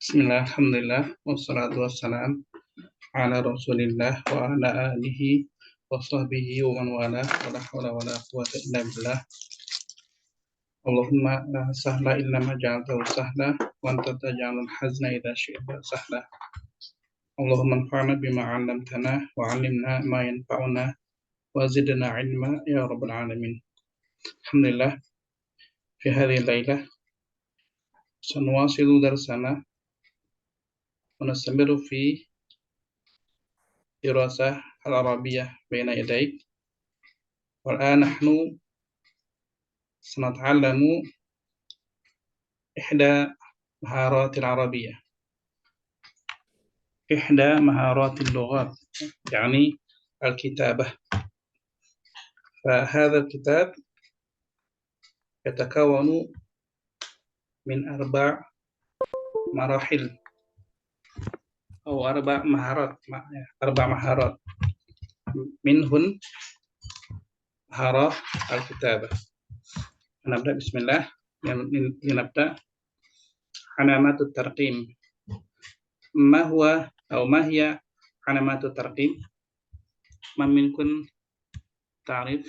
Bismillah, alhamdulillah, wassalatu wassalam ala rasulillah wa ala alihi wa sahbihi wa man wala wa la hawla wa la quwwata illa billah. Allahumma la sahla illa ma ja'altahu sahla wa anta taj'alul hazna idza syi'ta sahla. Allahumma anfa'na bima 'allamtana wa 'allimna ma yanfa'una wa zidna 'ilma ya rabbal alamin. Alhamdulillah, fi hadhihi al-lailah sanuwasilu darsana wa nastamiru fi دراسة العربية بين يديك. والآن نحن سنتعلم إحدى مهارات العربية، إحدى مهارات اللغات، يعني الكتابة. فهذا الكتاب يتكون من 4 مراحل أو 4 مهارات، 4 مهارات منهن مهارة الكتابة. نبدأ بسم الله. لنبدأ علامات الترقيم. ما هو أو ما هي علامات الترقيم؟ من منكم تعرف؟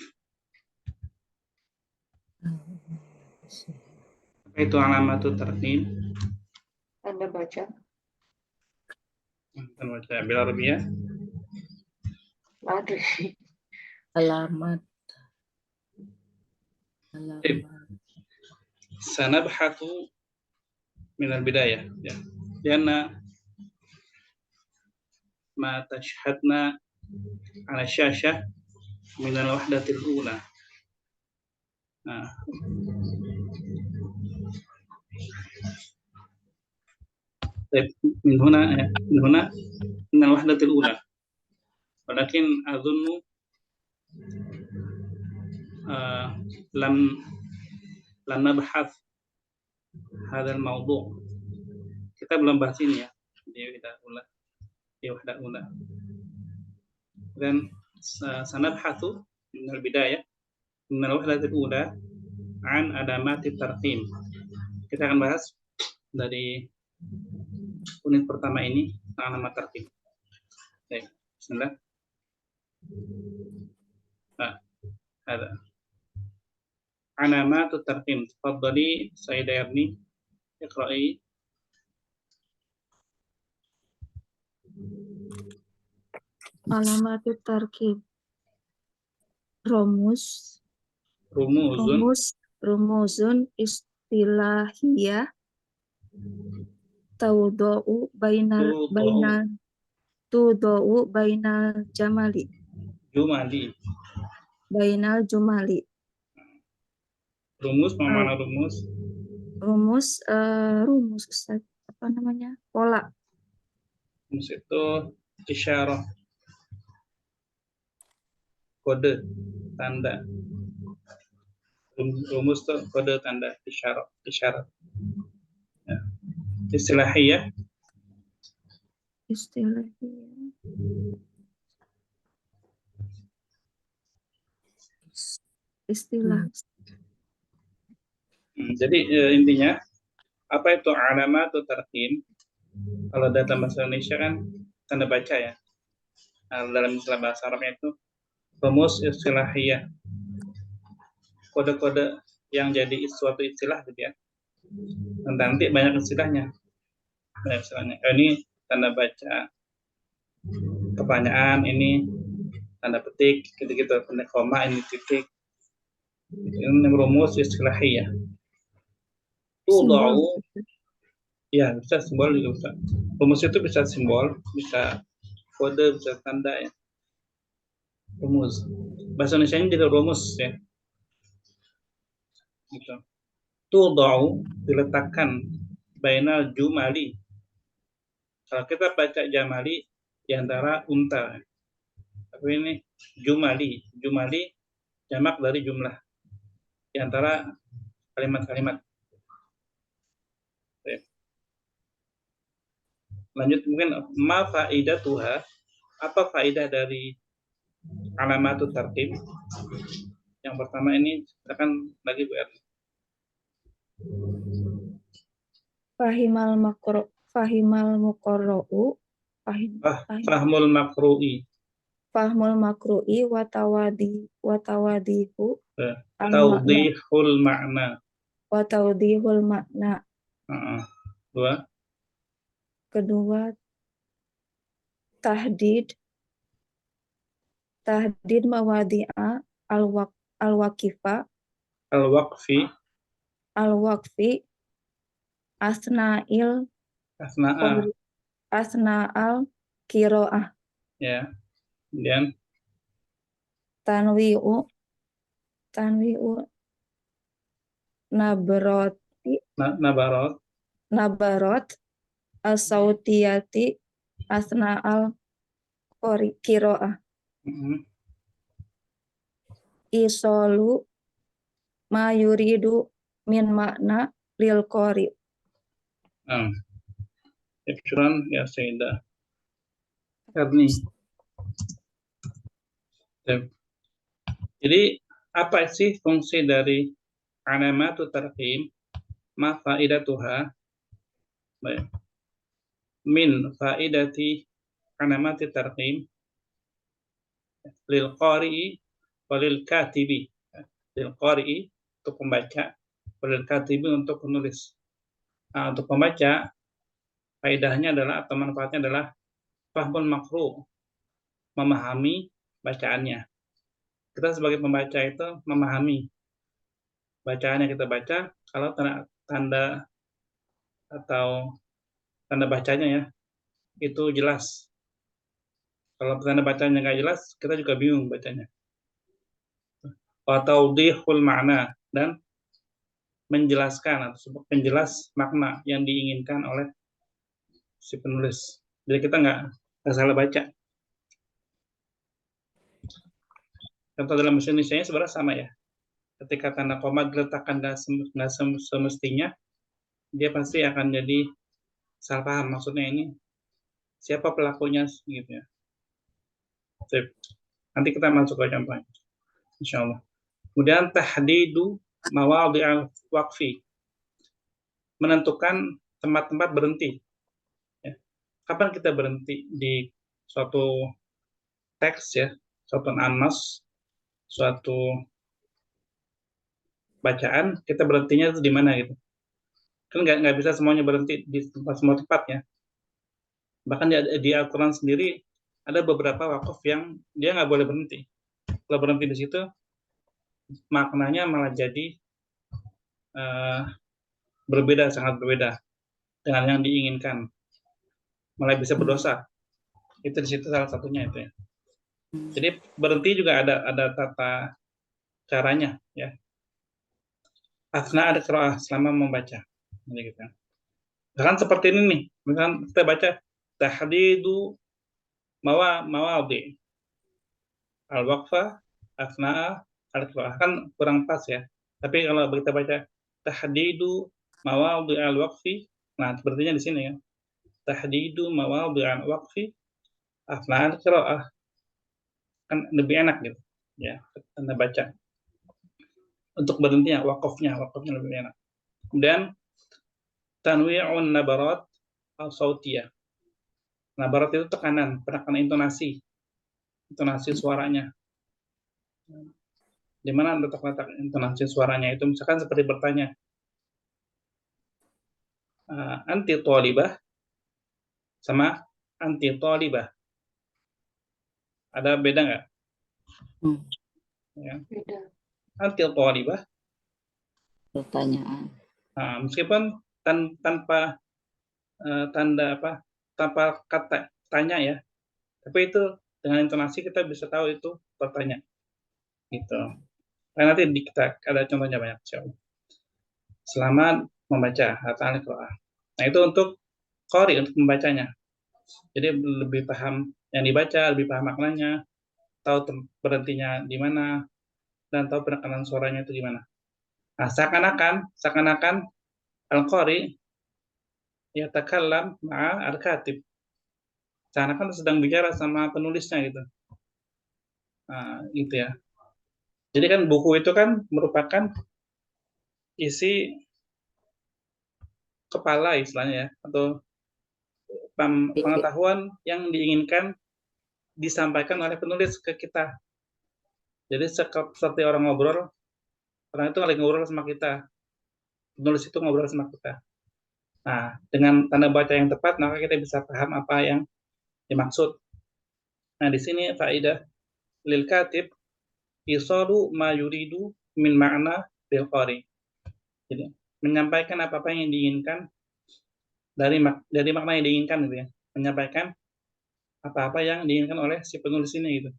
Apa itu alamat tarqim? Anda baca. Baca bil Arabiyah. Adri. Alamat. سنبحث من البداية، لأن ما تشهدنا على الشاشة من الوحدة الأولى. من هنا من الوحدة الأولى، ولكن أظن لم نبحث هذا الموضوع. Kita belum bahas ini ya di wahdah ula. Dan sanabhathu min al-bidayah min al-wahdah al-ula an alamat at-tarqim. Kita akan bahas dari unit pertama ini tentang alamat tarqim. Baik, bismillah. Ada alamat at-tarqim. Tafadhali Sayyidah Yarni, iqra'i. Alamat tarkib. Rumuzun istilahiyah tudau bainal jumali. Rumus, mana rumus? Rumus Ustaz, apa namanya? Pola. Rumus itu isyarah, kode, tanda. Rumus itu kode, tanda, isyarat. Ya. Istilahiyah. Istilah. Jadi intinya apa itu alamat atau tarqim? Kalau dalam bahasa Indonesia kan tanda baca ya. Dalam istilah bahasa Arabnya itu rumus istilahiyah, kode-kode yang jadi suatu istilah gitu ya. Dan nanti banyak istilahnya. Ini tanda baca pertanyaan, ini tanda petik, gitu-gitu. Tanda koma, ini titik. Ini rumus istilahiyah. Tudau, ya bisa simbol juga bisa. Rumus itu bisa simbol, bisa kode, bisa tanda ya. Rumus. Bahasa Indonesia ini jadi rumus ya. Gitu. Tudau diletakkan bainal jumali. Kalau kita baca jamali di antara unta. Tapi ini jumali jamak dari jumlah. Di antara kalimat-kalimat. Lanjut mungkin ma faidatuha, apa faidah dari alamatut tartib? Yang pertama ini silakan lagi Bu Erni. Fahimal fahimal muqarra'u Fahmul makru'i. fahmul makru'i watawadihu al-makna Tawdihul makna. watawdihul makna. Dua. Kedua, tahdid mawadi'a al-waqifa Al-waqfi. al-waqfi asna'il Asna'a. asna'al qiraah. Ya. Kemudian Tanwi'u nabarot. nabarot as-sautiyati asna'al qiraah. Isolu ma yuridu min makna lil qari. Syukran ya Sayyidah Erni. Jadi apa sih fungsi dari alamatu tarhim? Ma faidatuha? Baik. Min faidati alamati tarhim lil qari'i walil katibi. Lil qari'i untuk pembaca, walil katibi untuk penulis. Nah, untuk pembaca faedahnya adalah atau manfaatnya adalah fahmul makru, memahami bacaannya. Kita sebagai pembaca itu memahami bacaan yang kita baca, kalau tanda atau tanda bacanya ya itu jelas. Kalau tanda bacanya nggak jelas, kita juga bingung bacanya. Wa tawdihul makna, dan menjelaskan atau penjelas makna yang diinginkan oleh si penulis. Jadi kita nggak salah baca. Contoh dalam bahasa Indonesia sebenarnya sama ya. Ketika tanda koma diletakkan nggak semestinya, dia pasti akan jadi salah paham. Maksudnya ini siapa pelakunya gitu ya. Nanti kita masuk ke contohnya, insya Allah. Kemudian tahdidu mawadhi'al waqfi, menentukan tempat-tempat berhenti. Ya. Kapan kita berhenti di suatu teks ya, suatu anas, suatu bacaan, kita berhentinya itu di mana gitu. Kan nggak bisa semuanya berhenti di semua tempat ya. Bahkan di Al-Quran sendiri ada beberapa wakaf yang dia nggak boleh berhenti. Kalau berhenti di situ, maknanya malah jadi berbeda, sangat berbeda dengan yang diinginkan. Malah bisa berdosa. Itu di situ salah satunya itu ya. Jadi berhenti juga ada tata caranya ya. Asna ada qiraah selama membaca. Gitu. Misalkan seperti ini nih, misalkan kita baca tahdidu mawadhi al-waqfa asna'a al-qiraah, kan kurang pas ya. Tapi kalau kita baca tahdidu mawadhi al-waqfi, nah sepertinya di sini ya. Tahdidu mawadhi al-waqfi asna'a al-qiraah, kan lebih enak gitu ya, Anda baca. Untuk berhentinya wakafnya lebih enak. Kemudian tanwi'un nabarat al-sautiyah. Nabarat itu tekanan, penekanan intonasi suaranya. Di mana letak intonasi suaranya itu, misalkan seperti bertanya, anti thalibah sama anti thalibah. Ada beda nggak? Ya. Beda. Anti thalibah. Pertanyaan. Meskipun tanpa tanda apa, tanpa kata tanya ya, tapi itu dengan intonasi kita bisa tahu itu bertanya. Gitu. Nah, nanti kita ada contohnya banyak. Selamat membaca atau al-Qur'an. Nah, itu untuk qari, untuk membacanya. Jadi lebih paham yang dibaca, lebih paham maknanya, tahu berhentinya di mana, dan tahu penekanan suaranya itu gimana. Nah, seakan-akan al-qari yatakallam ma'a al-katib. Seakan-akan sedang bicara sama penulisnya gitu. Nah, gitu ya. Jadi kan buku itu kan merupakan isi kepala istilahnya ya, atau pengetahuan yang diinginkan disampaikan oleh penulis ke kita. Jadi seperti orang ngobrol, orang itu lagi ngobrol sama kita, penulis itu ngobrol sama kita. Nah, dengan tanda baca yang tepat, maka kita bisa paham apa yang dimaksud. Nah, di sini faedah lil katib isalu ma yuridu min makna lil qari. Jadi, menyampaikan apa-apa yang diinginkan dari makna yang diinginkan gitu ya. Menyampaikan apa-apa yang diinginkan oleh si penulis ini gitu.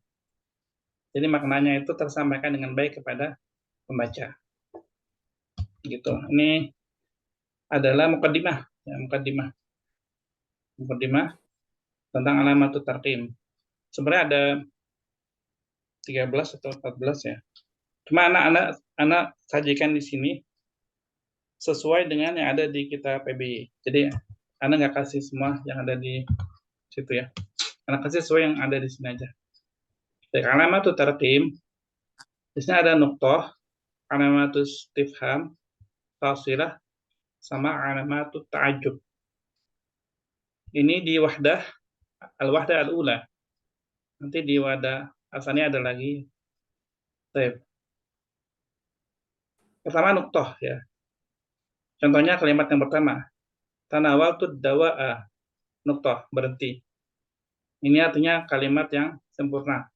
Jadi maknanya itu tersampaikan dengan baik kepada pembaca. Gitu. Ini adalah mukaddimah, ya, mukaddimah tentang alamatut tarqim. Sebenarnya ada 13 atau 14 ya. Cuma anak sajikan di sini sesuai dengan yang ada di kitab PBI. Jadi anak nggak kasih semua yang ada di situ ya. Anak kasih sesuai yang ada di sini aja. Jadi alamatut tarqim, di sini ada nuqtoh, alamatut istifham, fasilah, sama alamatut ta'ajjub. Ini di wahdah, al-wahdah al-ula. Nanti di wadah asalnya ada lagi. Baik. Pertama nuqtoh ya. Contohnya kalimat yang pertama. Tanawaltud dawa'a. Nuqtoh, berhenti. Ini artinya kalimat yang sempurna.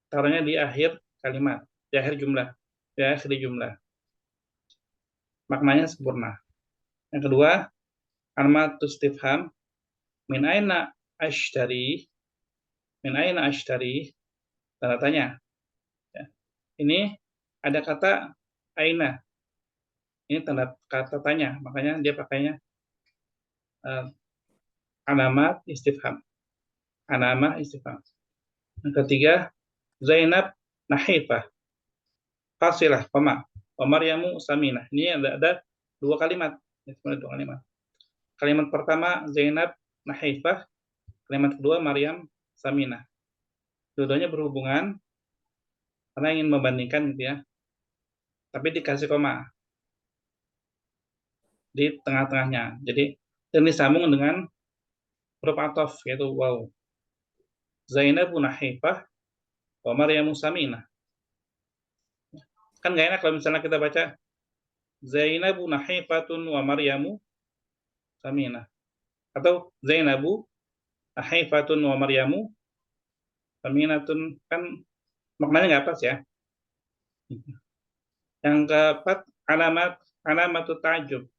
Taruhnya di akhir kalimat, di akhir jumlah, di akhir jumlah. Maknanya sempurna. Yang kedua, alamatut istifham min aina ashtari, tanda tanya. Ya. Ini ada kata aina. Ini tanda kata tanya, makanya dia pakainya alamat istifham. Alamat istifham. Yang ketiga, Zainab nahifah. Fasilah, koma. Maryamu saminah. Ini ada dua kalimat. Kalimat pertama, Zainab nahifah. Kalimat kedua, Maryam saminah. Dua-duanya berhubungan karena ingin membandingkan gitu ya. Tapi dikasih koma di tengah-tengahnya. Jadi ini disambung dengan huruf ataf yaitu waw. Zainab nahifah wa Maryamu saminah. Kan gak enak kalau misalnya kita baca Zainabu nahifatun wa Maryamu saminah. Atau Zainabu nahifatun wa Maryamu saminatun, kan maknanya nggak pas ya. Yang keempat, alamatut ta'ajjub.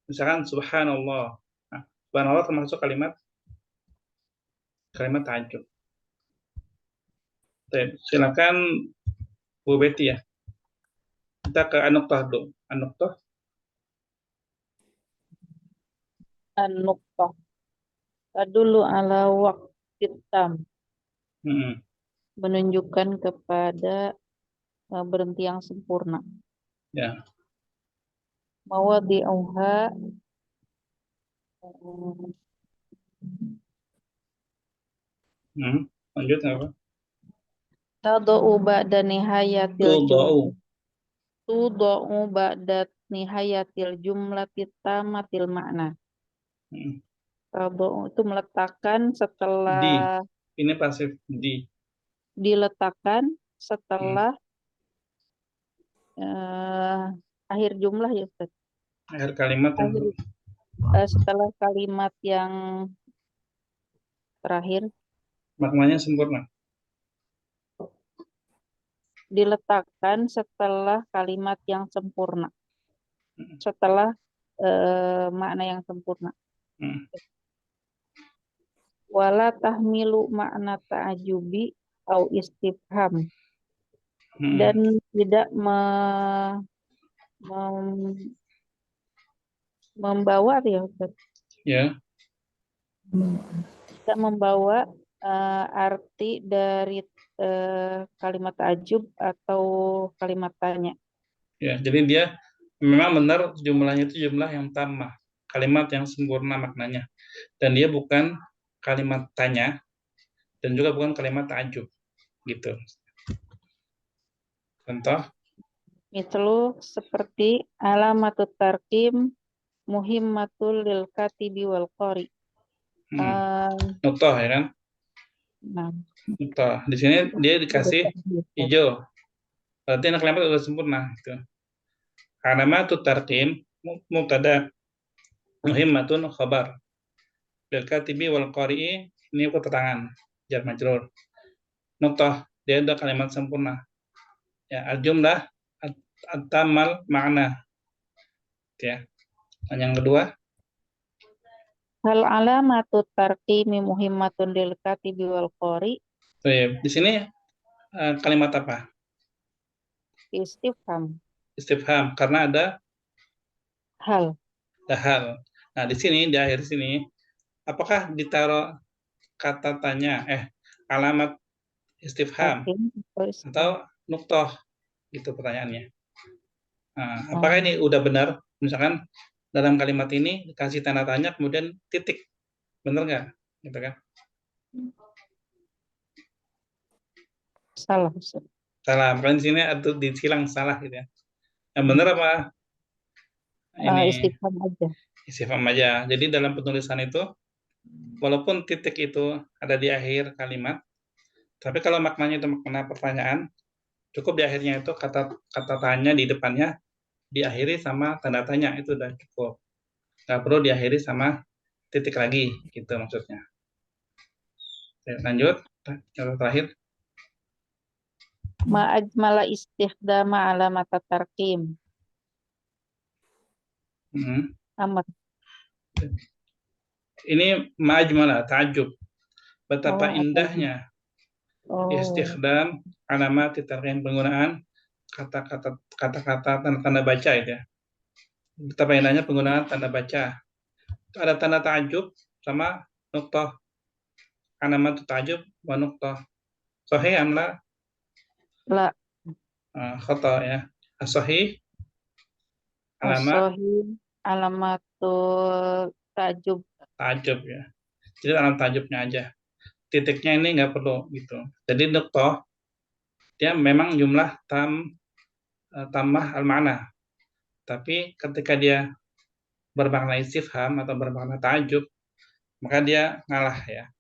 Misalkan subhanallah. Nah, subhanallah termasuk kalimat ta'ajjub. Silakan Bu Betty ya. Kita ke an-nuqtah dulu. An-nuqtah. An-nuqtah tadullu ala waqtit tam, menunjukkan kepada berhenti yang sempurna. Ya. Mawadhi'uha Lanjut apa? tadau ba'da nihayatil Tudau. tudau ba'da nihayatil jumlati tamatil makna. Tadau itu meletakkan setelah Ini pasif di. diletakkan setelah akhir jumlah ya Ustaz. Akhir kalimat yang Setelah kalimat yang terakhir maknanya sempurna. diletakkan setelah kalimat yang sempurna. Setelah makna yang sempurna. Wala tahmilu makna ta'ajubi atau istifham. Dan tidak membawa ya Ustaz. Ya. Tidak membawa arti dari kalimat ta'ajub atau kalimat tanya. Ya, jadi dia memang benar jumlahnya itu jumlah yang tammah, kalimat yang sempurna maknanya. Dan dia bukan kalimat tanya dan juga bukan kalimat ta'ajub gitu. Contoh, Mislu seperti alamatut tarkim muhimmatul lil katibi wal qari. Nuqtah ya kan? Nah, Nuqtah. Di sini dia dikasih hijau. Berarti anak kalimat udah sempurna gitu. Alamatu tarqim mubtada muhimmatun khabar. Bil katibi wal qari'i ini keterangan jar majrur. Nuqtah dia udah kalimat sempurna. Ya, al-jumlah at-tamal makna. Ya. Dan yang kedua, hal alamatu tarqimi muhimmatun lil katibi wal qari di sini kalimat apa? istifham Istifham karena ada hal hal. Nah, di sini di akhir sini apakah ditaruh kata tanya alamat istifham tarqim atau atau nuqtah gitu pertanyaannya. Nah, apakah ini udah benar? Misalkan dalam kalimat ini dikasih tanda tanya kemudian titik. Benar nggak? Gitu kan? salah. Salah. Makanya di sini atau disilang salah gitu ya. Yang benar apa? Ini Istifham aja. istifham aja. Jadi dalam penulisan itu walaupun titik itu ada di akhir kalimat, tapi kalau maknanya itu makna pertanyaan, cukup di akhirnya itu kata tanya di depannya diakhiri sama tanda tanya, itu udah cukup. Nggak perlu diakhiri sama titik lagi, gitu maksudnya. Oke, lanjut, contoh terakhir. Ma ajmala istikhdama alamat tarqim. Amr. Ini ma'ajmala, ta'ajub. Betapa Oh, indahnya istikhdam alamat tarqim, penggunaan kata-kata tanda-tanda baca itu ya. Betapa indahnya penggunaan tanda baca. Ada tanda ta'ajub sama nuqtah. Alamat ta'ajub wa nuqtah. Sahih amla? La. Khata ya. As-sahih alamat As-sahih alamatul ta'jub. ta'ajub ya. Jadi alam ta'ajubnya aja. Titiknya ini nggak perlu gitu. Jadi nuqtah dia memang jumlah tambah al-ma'na. Tapi ketika dia bermakna istifham atau bermakna ta'ajub, maka dia ngalah ya.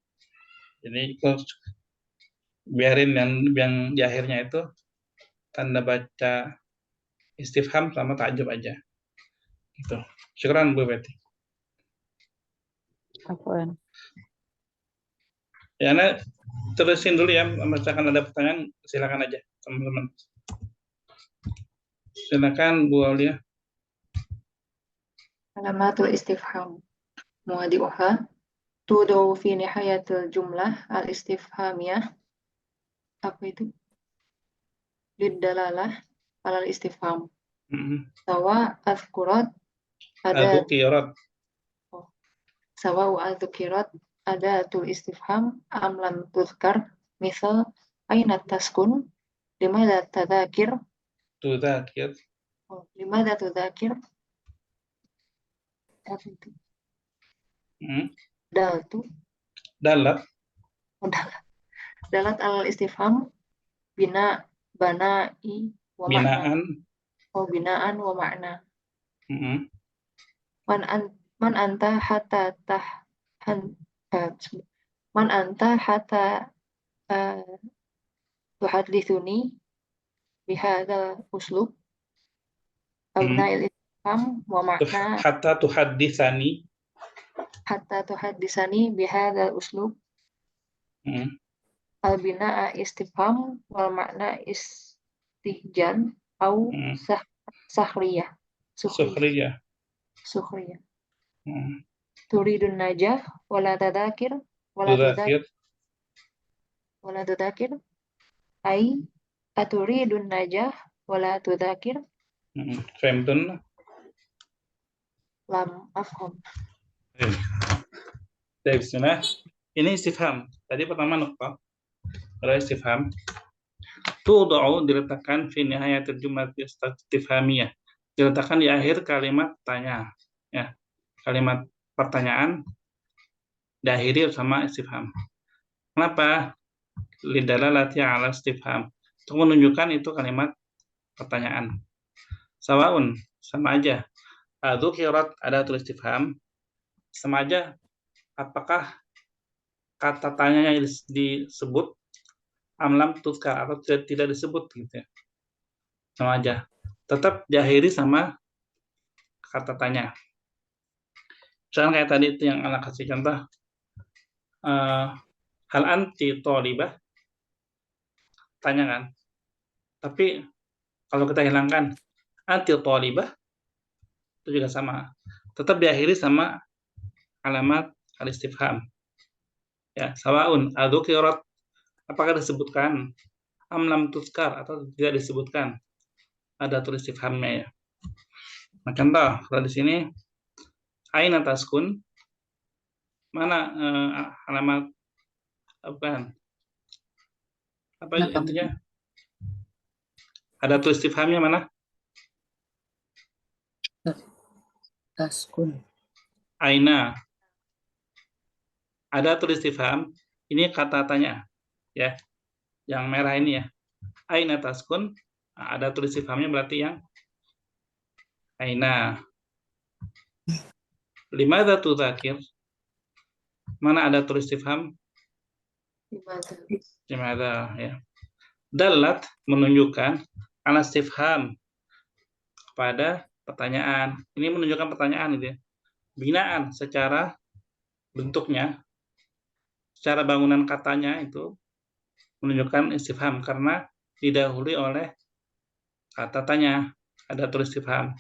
Jadi biarin yang di akhirnya itu tanda baca istifham sama ta'ajub aja. Gitu. Syukran Bu Betty. Afwan. Ya, Anda terusin dulu ya, misalkan ada pertanyaan silakan aja teman-teman. Silakan Bu Aulia. Alamatul istifham muadi'uha tudau fi nihayatil jumlah al-istifhamiyah. Apa itu? Lidalalah alal istifham. Sawa azkurat ada Al-Bukirat. sawa azkurat ada tul istifham am lam tuzkar. Misal aina taskun, limadha tadhakir, Tudzakir. limadha tudhakir. Apa itu? Dal tu. Dalat. Dalat alal istifham bina bana i wa makna. Binaan wa makna. Man anta hatta man anta hatta tuhadithuni bihadza uslub. Abna'il istifham wa makna hatta tuhadditsani bihadza uslub. Al-bina'a istifham wal makna istihjan au sakhriyah. Sukhriyah. Turidun najah wala tadakir ai aturidun najah wala tudakir. Femtun. Lam afham. Bismillah. Ini istifham. Tadi pertama nuqtah. Kalau istifham tudau diletakkan fi nihayatil jumlah istifhamiyah. Diletakkan di akhir kalimat tanya. Ya. Kalimat pertanyaan diakhiri sama istifham. Kenapa? Lidalalati ala istifham. Untuk menunjukkan itu kalimat pertanyaan. Sawaun, sama aja. Dzukirat ada tulis istifham. Sama aja apakah kata tanya yang disebut amlam tuzkar atau tidak disebut gitu ya. Sama aja. Tetap diakhiri sama kata tanya. Misalkan kayak tadi itu yang anak kasih contoh, hal anti tolibah, tanya kan. Tapi kalau kita hilangkan anti tolibah, itu juga sama. Tetap diakhiri sama alamat al-istifham. Ya, sawaun adzukirat, apakah disebutkan am lam tuzkar atau tidak disebutkan. Ada tulis istifhamnya ya. Nah, contoh kalau di sini aina taskun, mana alamat apa intinya? Ada tulis istifhamnya mana? Taskun. Aina. Ada tulis istifham, ini kata tanya ya. Yang merah ini ya. Aina taskun, nah, ada tulis istifhamnya berarti yang aina. Limadza tudzakir? Mana ada tulis istifham? Limadza ya. Dalat menunjukkan ala istifham pada pertanyaan. Ini menunjukkan pertanyaan gitu ya. Binaan secara bentuknya, secara bangunan katanya itu menunjukkan istifham karena didahului oleh kata tanya, ada tulis istifham.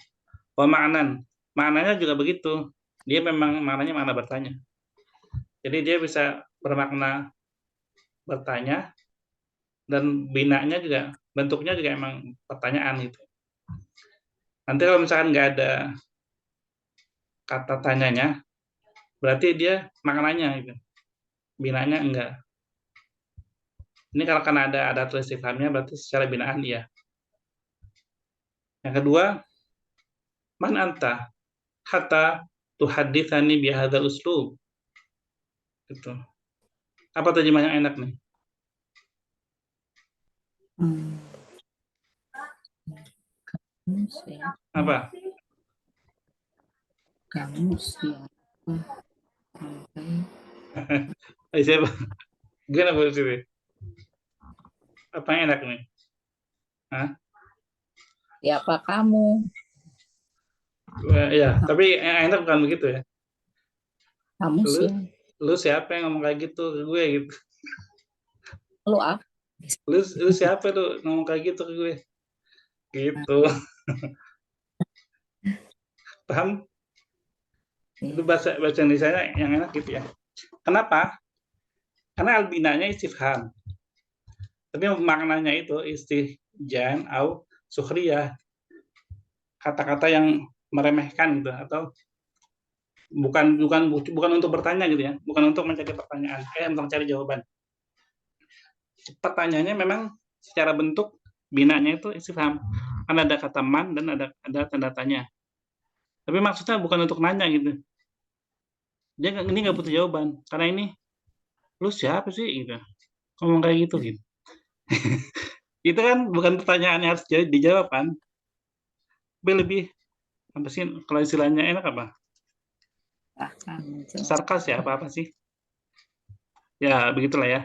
Wa ma'nan, maknanya juga begitu. Dia memang maknanya makna bertanya. Jadi dia bisa bermakna bertanya dan binanya juga bentuknya juga emang pertanyaan gitu. Nanti kalau misalkan nggak ada kata tanyanya, berarti dia maknanya gitu. Binanya enggak. Ini kalau kan ada tulis istifhamnya berarti secara binaan iya. Yang kedua, man anta hatta tuhaditsani bi hadzal uslub. Gitu. Apa terjemahan yang enak nih? Kamu siapa? Apa? Kamu siapa? Siapa? Gimana Bu Siti? Apa yang enak nih? Hah? Siapa kamu? Ya, tapi yang enak bukan begitu ya. Kamu siapa? Lu siapa yang ngomong kayak gitu ke gue gitu? Lu apa? Lu siapa tuh ngomong kayak gitu ke gue? Gitu. Paham? Itu bahasa Indonesia yang enak gitu ya. Kenapa? Karena albinanya istifham. Tapi maknanya itu istihjan au sukhriyah. Kata-kata yang meremehkan gitu atau bukan untuk bertanya gitu ya, bukan untuk mencari pertanyaan, untuk mencari jawaban. Pertanyaannya memang secara bentuk binanya itu istifham. Kan ada kata man dan ada tanda tanya. Tapi maksudnya bukan untuk nanya gitu. Dia ini nggak butuh jawaban karena ini lu siapa sih gitu. Ngomong kayak gitu gitu. Itu kan bukan pertanyaan yang harus dijawab kan. Tapi lebih apa sih kalau istilahnya enak apa? Sarkas ya apa sih? Ya begitulah ya.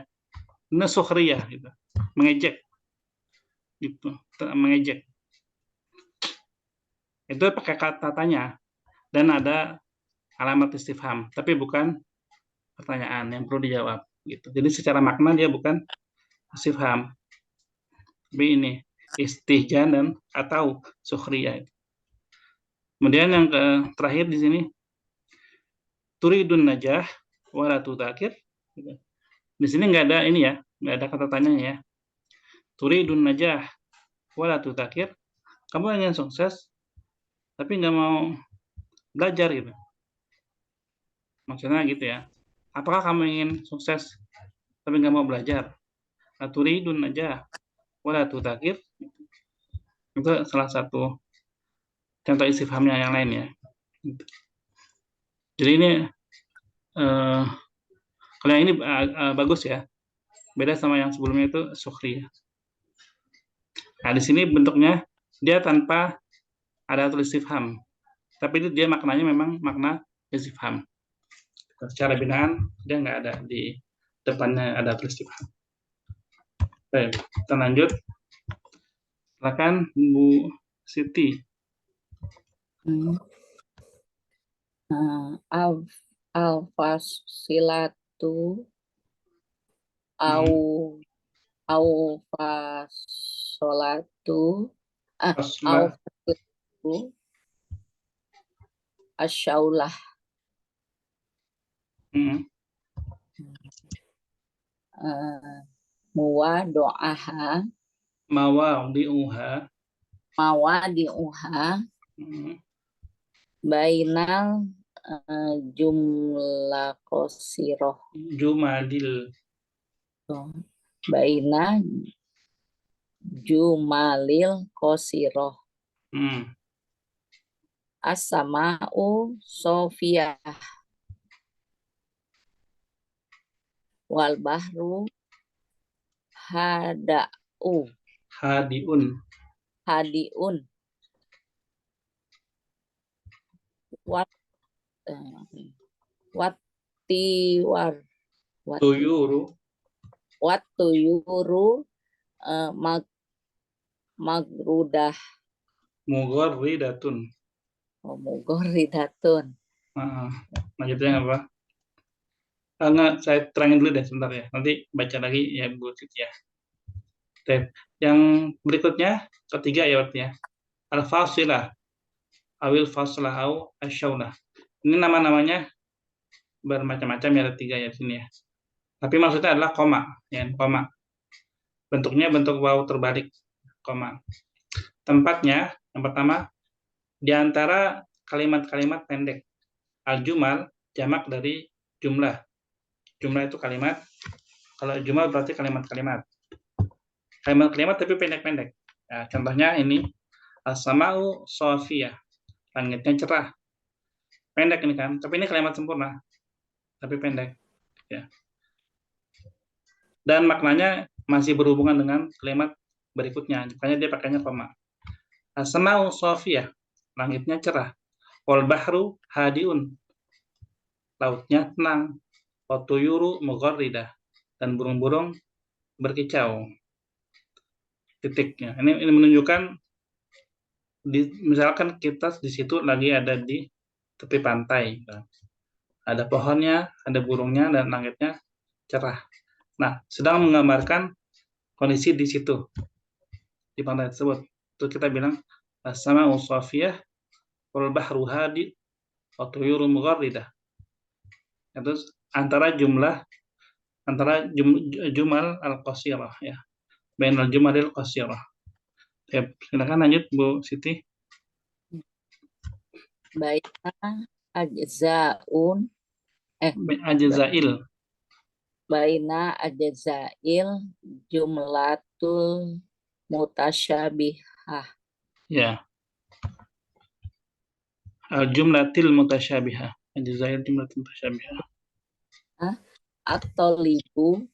Nesukhriyah gitu. Mengejek. Gitu, mengejek. Itu pakai kata tanya dan ada alamat istifham, tapi bukan pertanyaan yang perlu dijawab gitu. Jadi secara makna dia bukan istifham. Tapi ini istihjan dan atau sukhriyah. Kemudian yang terakhir di sini turidun najah wala tudzakir. Di sini nggak ada ini ya, nggak ada kata tanyanya ya. Turidun najah wala tudzakir. Kamu ingin sukses tapi nggak mau belajar gitu. Maksudnya gitu ya. Apakah kamu ingin sukses tapi nggak mau belajar? Turidun najah wala tudzakir. Itu salah satu contoh istifhamnya yang lain ya. Jadi ini kalau yang ini bagus ya. Beda sama yang sebelumnya itu sukhriyah. Nah, di sini bentuknya dia tanpa ada tulis istifham. Tapi dia maknanya memang makna istifham. Secara binaan dia nggak ada di depannya ada istifham. Baik, kita lanjut. Silakan Bu Siti. Al-fasilatu au fasolatu Fasla. fasilatu asyaulah muwado'aha Mawadi'uha. bainal jumlah qasiroh Jumadil. baina jumalil qasiroh as-sama'u sofiyah wal bahru hadiun wat Tuyuru. tuyuru magrudah Mugharridatun. mugharridatun. Lanjutnya apa? Enggak, saya terangin dulu deh sebentar ya. Nanti baca lagi ya Bu Siti ya. Yang berikutnya ketiga ya artinya. Al-fasilah. Awil fasilah au asyaulah. Ini nama-namanya bermacam-macam ya, ada 3 ya di sini ya. Tapi maksudnya adalah koma, ya, koma. Bentuknya bentuk waw terbalik, koma. Tempatnya yang pertama di antara kalimat-kalimat pendek. Al-jumal jamak dari jumlah. Jumlah itu kalimat. Kalau jumal berarti kalimat-kalimat. Kalimat-kalimat tapi pendek-pendek. Ya, contohnya ini as-sama'u shafiyah. Langitnya cerah. Pendek ini kan, tapi ini kalimat sempurna. Tapi pendek. Ya. Dan maknanya masih berhubungan dengan kalimat berikutnya. Makanya dia pakainya koma. As-sama'u shafiyah. Langitnya cerah. Wal bahru hadiun. Lautnya tenang. Wa tuyuru mugharridah. Dan burung-burung berkicau. Titiknya. Ini menunjukkan misalkan kita di situ lagi ada di tepi pantai. Ada pohonnya, ada burungnya, dan langitnya cerah. Nah, sedang menggambarkan kondisi di situ, di pantai tersebut. Itu kita bilang as-sama'u shafiyah wal bahru hadi wa tuyuru mugharridah. Terus antara jumal al-qasirah ya. Bainal jumalil qasirah. Silakan lanjut Bu Siti. Baina ajzaun Ajzail. baina ajzail jumlatul mutasyabihah. Ya. Al-jumlatil mutasyabihah. Ajzail jumlatil mutasyabihah. At-talibu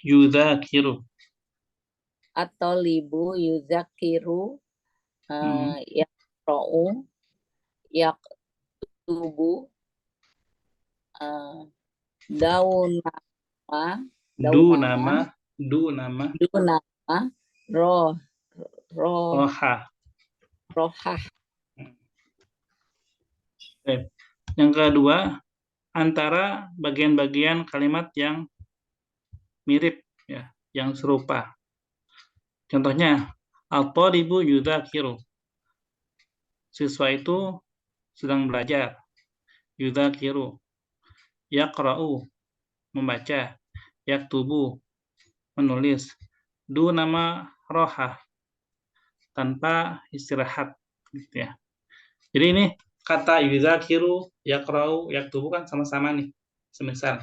Yudzakiru. At-talibu yuzakiru yaqra'u yaktubu dunama rohah. Yang kedua, antara bagian-bagian kalimat yang mirip ya, yang serupa. Contohnya, at-talibu yudzakiru. Siswa itu sedang belajar. Yudzakiru. Yaqra'u, membaca. Yaktubu, menulis. Dunama rohah, tanpa istirahat gitu ya. Jadi ini kata yudzakiru, yaqra'u, yaktubu kan sama-sama nih. Semisal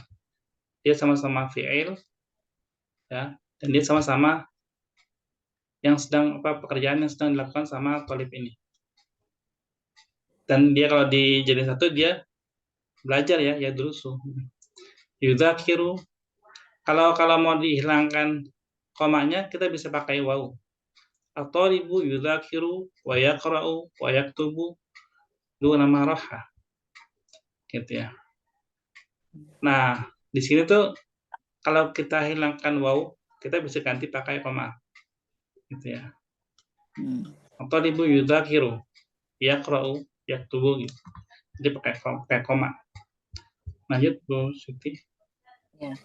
dia sama-sama fi'il ya, dan dia sama-sama yang sedang pekerjaan yang sedang dilakukan sama thalib ini. Dan dia kalau dijadiin satu dia belajar ya durusu. Yudzakiru. Kalau mau dihilangkan komanya kita bisa pakai waw. At-talibu yudzakiru wa yaqra'u wa yaktubu dunama rohah. gitu ya. Nah, di sini tuh kalau kita hilangkan waw, kita bisa ganti pakai koma, gitu ya. Atau ibu yudzakiru, yaqra'u, yaktubu gitu. Jadi pakai koma. Lanjut Bu Siti. Ya.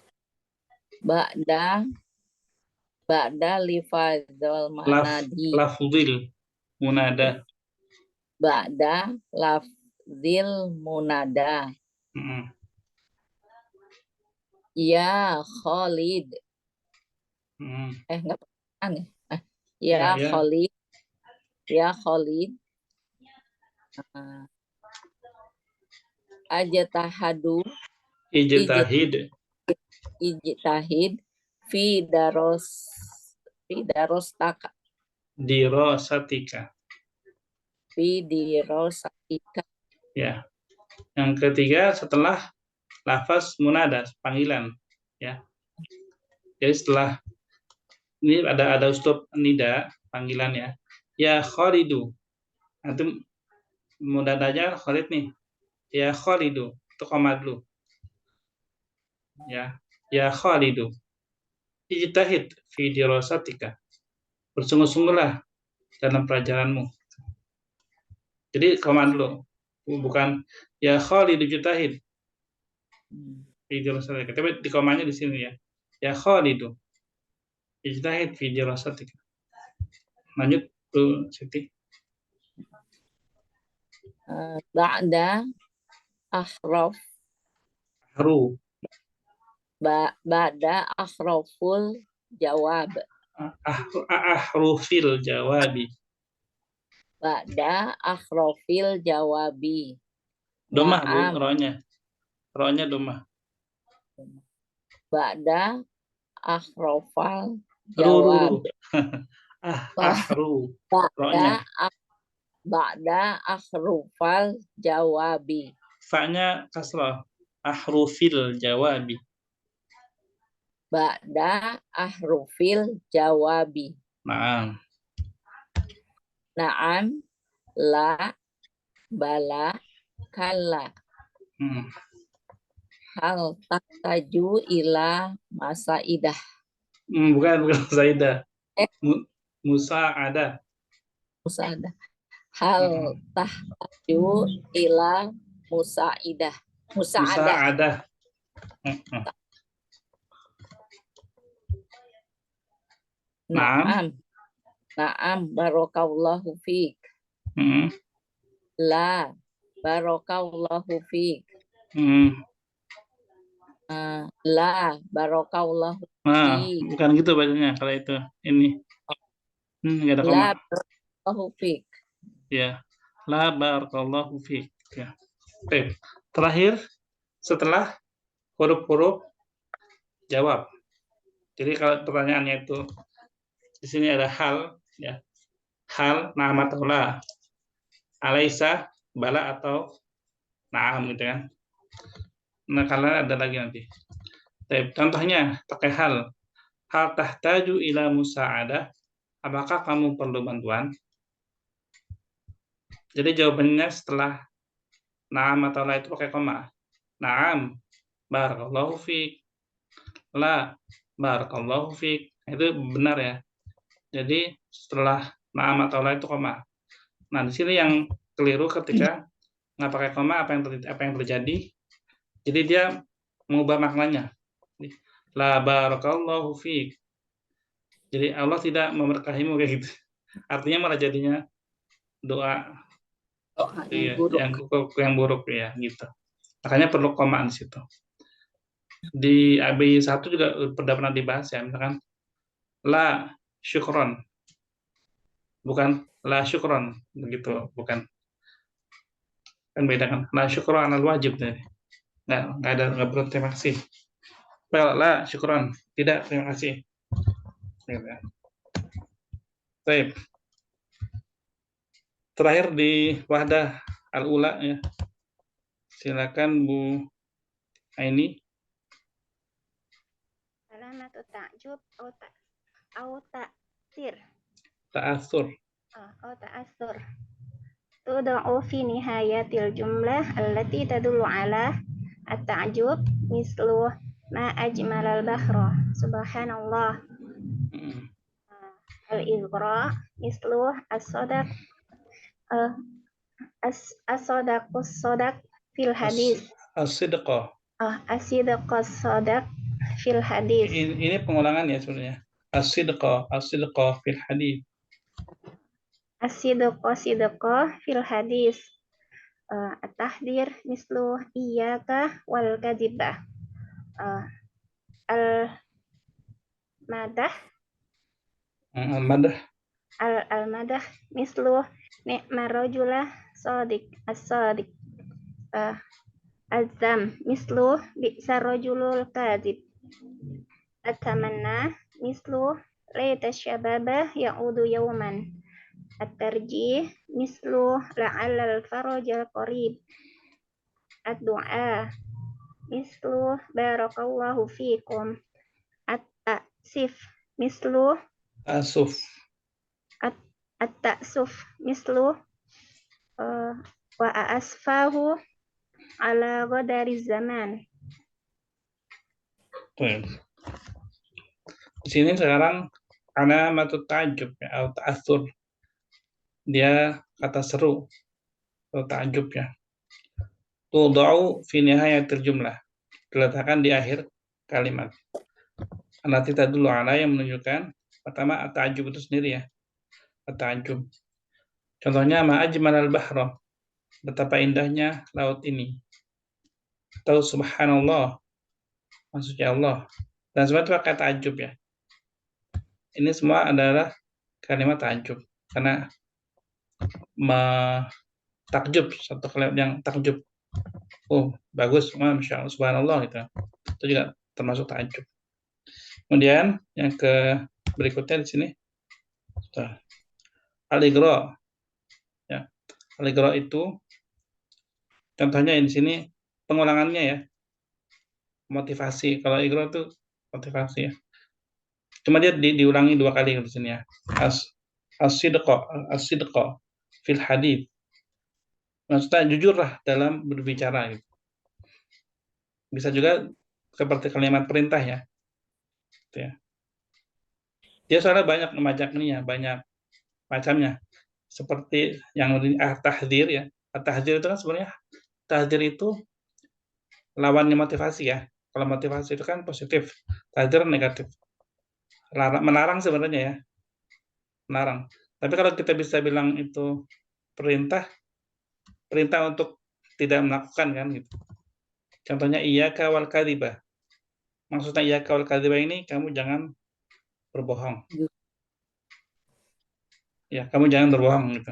Ba'da lifadzul manadi. Lafzil munada. Ba'da lafzil munada. Ya Khalid. Enggak aneh. Ya Ya. Khalid. Ya Khalid. Ajtahadu. Ijtahid. Ijtahid fi darostaka. Dirosatika. Fi dirosatika. Ya. Yang ketiga setelah lafaz munada, panggilan, ya. Jadi setelah ini ada ustup nida, panggilan ya. Ya Khalidu. Nanti munadanya Khalid nih. Ya Khalidu. Itu koma dulu. Ya. Ya Khalidu. Ijtahid fi dirasatika. Bersungguh-sungguhlah dalam pelajaranmu. Jadi koma dulu. Bukan ya Khalidu ijtahid. Tapi di komanya di sini ya. Ya Khalidu. Ijtahid fi dirasatika. Lanjut Bu Siti. Ba'da ahraf. Ba'da akhraful jawab. Ahrufil jawabi. Ba'da akhrafil jawabi. Domah Bu, rohnya. Rohnya domah. Ba'da akhrafal jawab. Ahru. Rohnya. Ba'da akhrufal jawabi. Fa-nya kasrah. Ahrufil jawabi. Ba'da ahrufil jawabi. Naam. Naam, la, bala, kalla. Hal taktaju ila masaidah. Bukan Zaidah. Musa'ada. Musaidah. Hal tahtaju ila musaidah. Musa'adah. Naam. Naam, barakallahu fiik. La, barakallahu fiik. La, barakallahu fiik. Bukan gitu bacanya kalau itu. Ini. Enggak ada koma. La, barakallahu fiik. Ya. La barakallahu fiik. Ya. Oke. Terakhir setelah huruf-huruf jawab. Jadi kalau pertanyaannya itu di sini ada hal, ya. Hal, na'am atau la. Alaisa, bala atau na'am gitu kan. Nah, kalian ada lagi nanti. Contohnya pakai hal. Hal tahtaju ila musa'adah. Apakah kamu perlu bantuan? Jadi jawabannya setelah na'am atau la itu pakai koma. Na'am, barakallahu fiik. La, barakallahu fiik. Itu benar ya. Jadi setelah na'am atau la itu koma. Nah, di sini yang keliru ketika nggak pakai koma, apa yang terjadi? Jadi dia mengubah maknanya. La barakallahu fiik. Jadi Allah tidak memberkahimu kayak gitu. Artinya malah jadinya doa yang buruk ya gitu. Makanya perlu koma di situ. Di ABY 1 juga pernah dibahas ya, misalkan la syukron. Bukan la syukron begitu, bukan. Kan beda kan? La syukron al wajib tadi. Nggak perlu terima kasih. La syukron, tidak terima kasih. Baik. Terakhir di wahdah al-ula ya. Silakan Bu Aini. Alamatu ta'jub au ta'sir. Ta'asur. Ta'asur. tuda'u fi nihayatil jumlah allati tadullu ala at-ta'jub mislu ma ajmalal bahra subhanallah. Al-ighra mislu as-sadaq as-sadaqus sadaq fil hadis. As-sidqa. As-sidqus sadaq fil hadis. Ini pengulangan ya sebenarnya. As-sidqa fil hadis. As-sidqa fil hadis. At-tahdir mislu iyyaka wal kadhibah. Al-madah al-madah mislu ni'mar rajulah sadiq as-sadiq. Az-zam mislu bi'sar rajulul kadhib. At-tamanna mislu laita syababa ya'udu yawman. At-tarjih mislu la'allal farajal qarib. Ad-du'a mislu barakallahu fikum. At-ta'sif mislu at-ta'suf mislu wa asfahu ala ghadari zaman. Tuh. Di sini sekarang alamatut ta'jub ya, atau ta'atsur. Dia kata seru atau ta'jub ya. Tudau fi nihayatil jumlah. Diletakkan di akhir kalimat. Allati tadullu ala yang menunjukkan pertama at-ta'jub itu sendiri ya. At-ta'jub. Contohnya ma ajmalal bahra. Betapa indahnya laut ini. Atau subhanallah. Maksudnya Allah. Dan semua itu pakai ta'jub ya. Ini semua adalah kalimat ta'jub. Karena takjub, satu kalimat yang takjub. Oh, bagus, masya Allah, subhanallah gitu. Itu juga termasuk ta'jub. Kemudian yang berikutnya di sini al-ighra. Ya. Al-ighra itu contohnya di sini pengulangannya ya. Motivasi. Kalau ighra itu motivasi ya. Cuma dia diulangi 2 kali di sini ya. As-sidqa fil hadits. Maksudnya jujurlah dalam berbicara gitu. Bisa juga seperti kalimat perintah ya. Gitu ya. Dia soalnya banyak memajaknya, banyak macamnya. Seperti yang tahdzir ya. Tahdzir itu kan sebenarnya tahdzir itu lawannya motivasi ya. Kalau motivasi itu kan positif, tahdzir negatif. Melarang sebenarnya ya. Melarang. Tapi kalau kita bisa bilang itu perintah untuk tidak melakukan kan gitu. Contohnya iyyaka wal kadzibah. Maksudnya iyyaka wal kadzibah ini kamu jangan berbohong. Ya, kamu jangan berbohong gitu.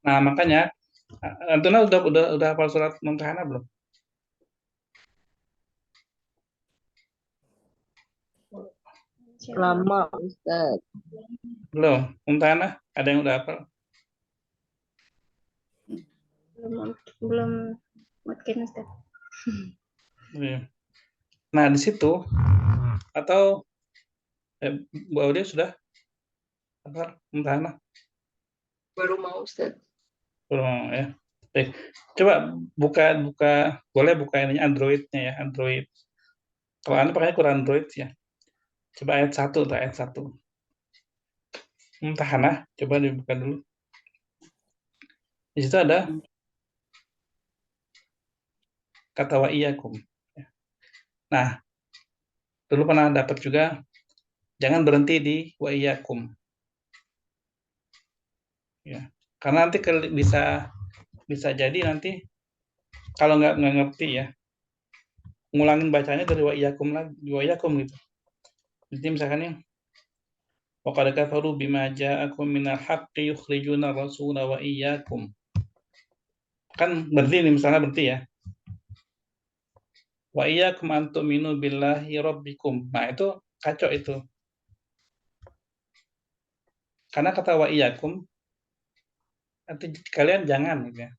Nah, makanya Antuna udah hafal surat Mumtahanah belum? Lama, Ustaz. Belum. Mumtahanah ada yang udah hafal? Belum mungkin Ustaz. Nah, di situ atau Bu Aulia sudah hafal Mumtahanah? Baru mau Ustaz. Belum ya. Baik. Coba buka boleh buka ini Android-nya ya, Android. Kalau Anda pakai Quran Android ya. Coba ayat 1 atau ayat 1. Mumtahanah, coba dibuka dulu. Di situ ada kata wa iyyakum. Nah, dulu pernah dapat juga jangan berhenti di wa iyyakum. Ya. Karena nanti bisa jadi nanti kalau nggak ngerti ya, ngulangin bacanya dari wa iyyakum lagi, wa iyyakum gitu. Jadi misalkan yang wa qad kafaru bima ja'akum minal haqqi yukhrijuna rasula wa iyyakum. Kan berarti nih misalnya berarti ya. Wa iyyakum an tu'minu billahi rabbikum. Nah, itu kacau itu. Karena kata wa iyyakum nanti kalian jangan gitu ya.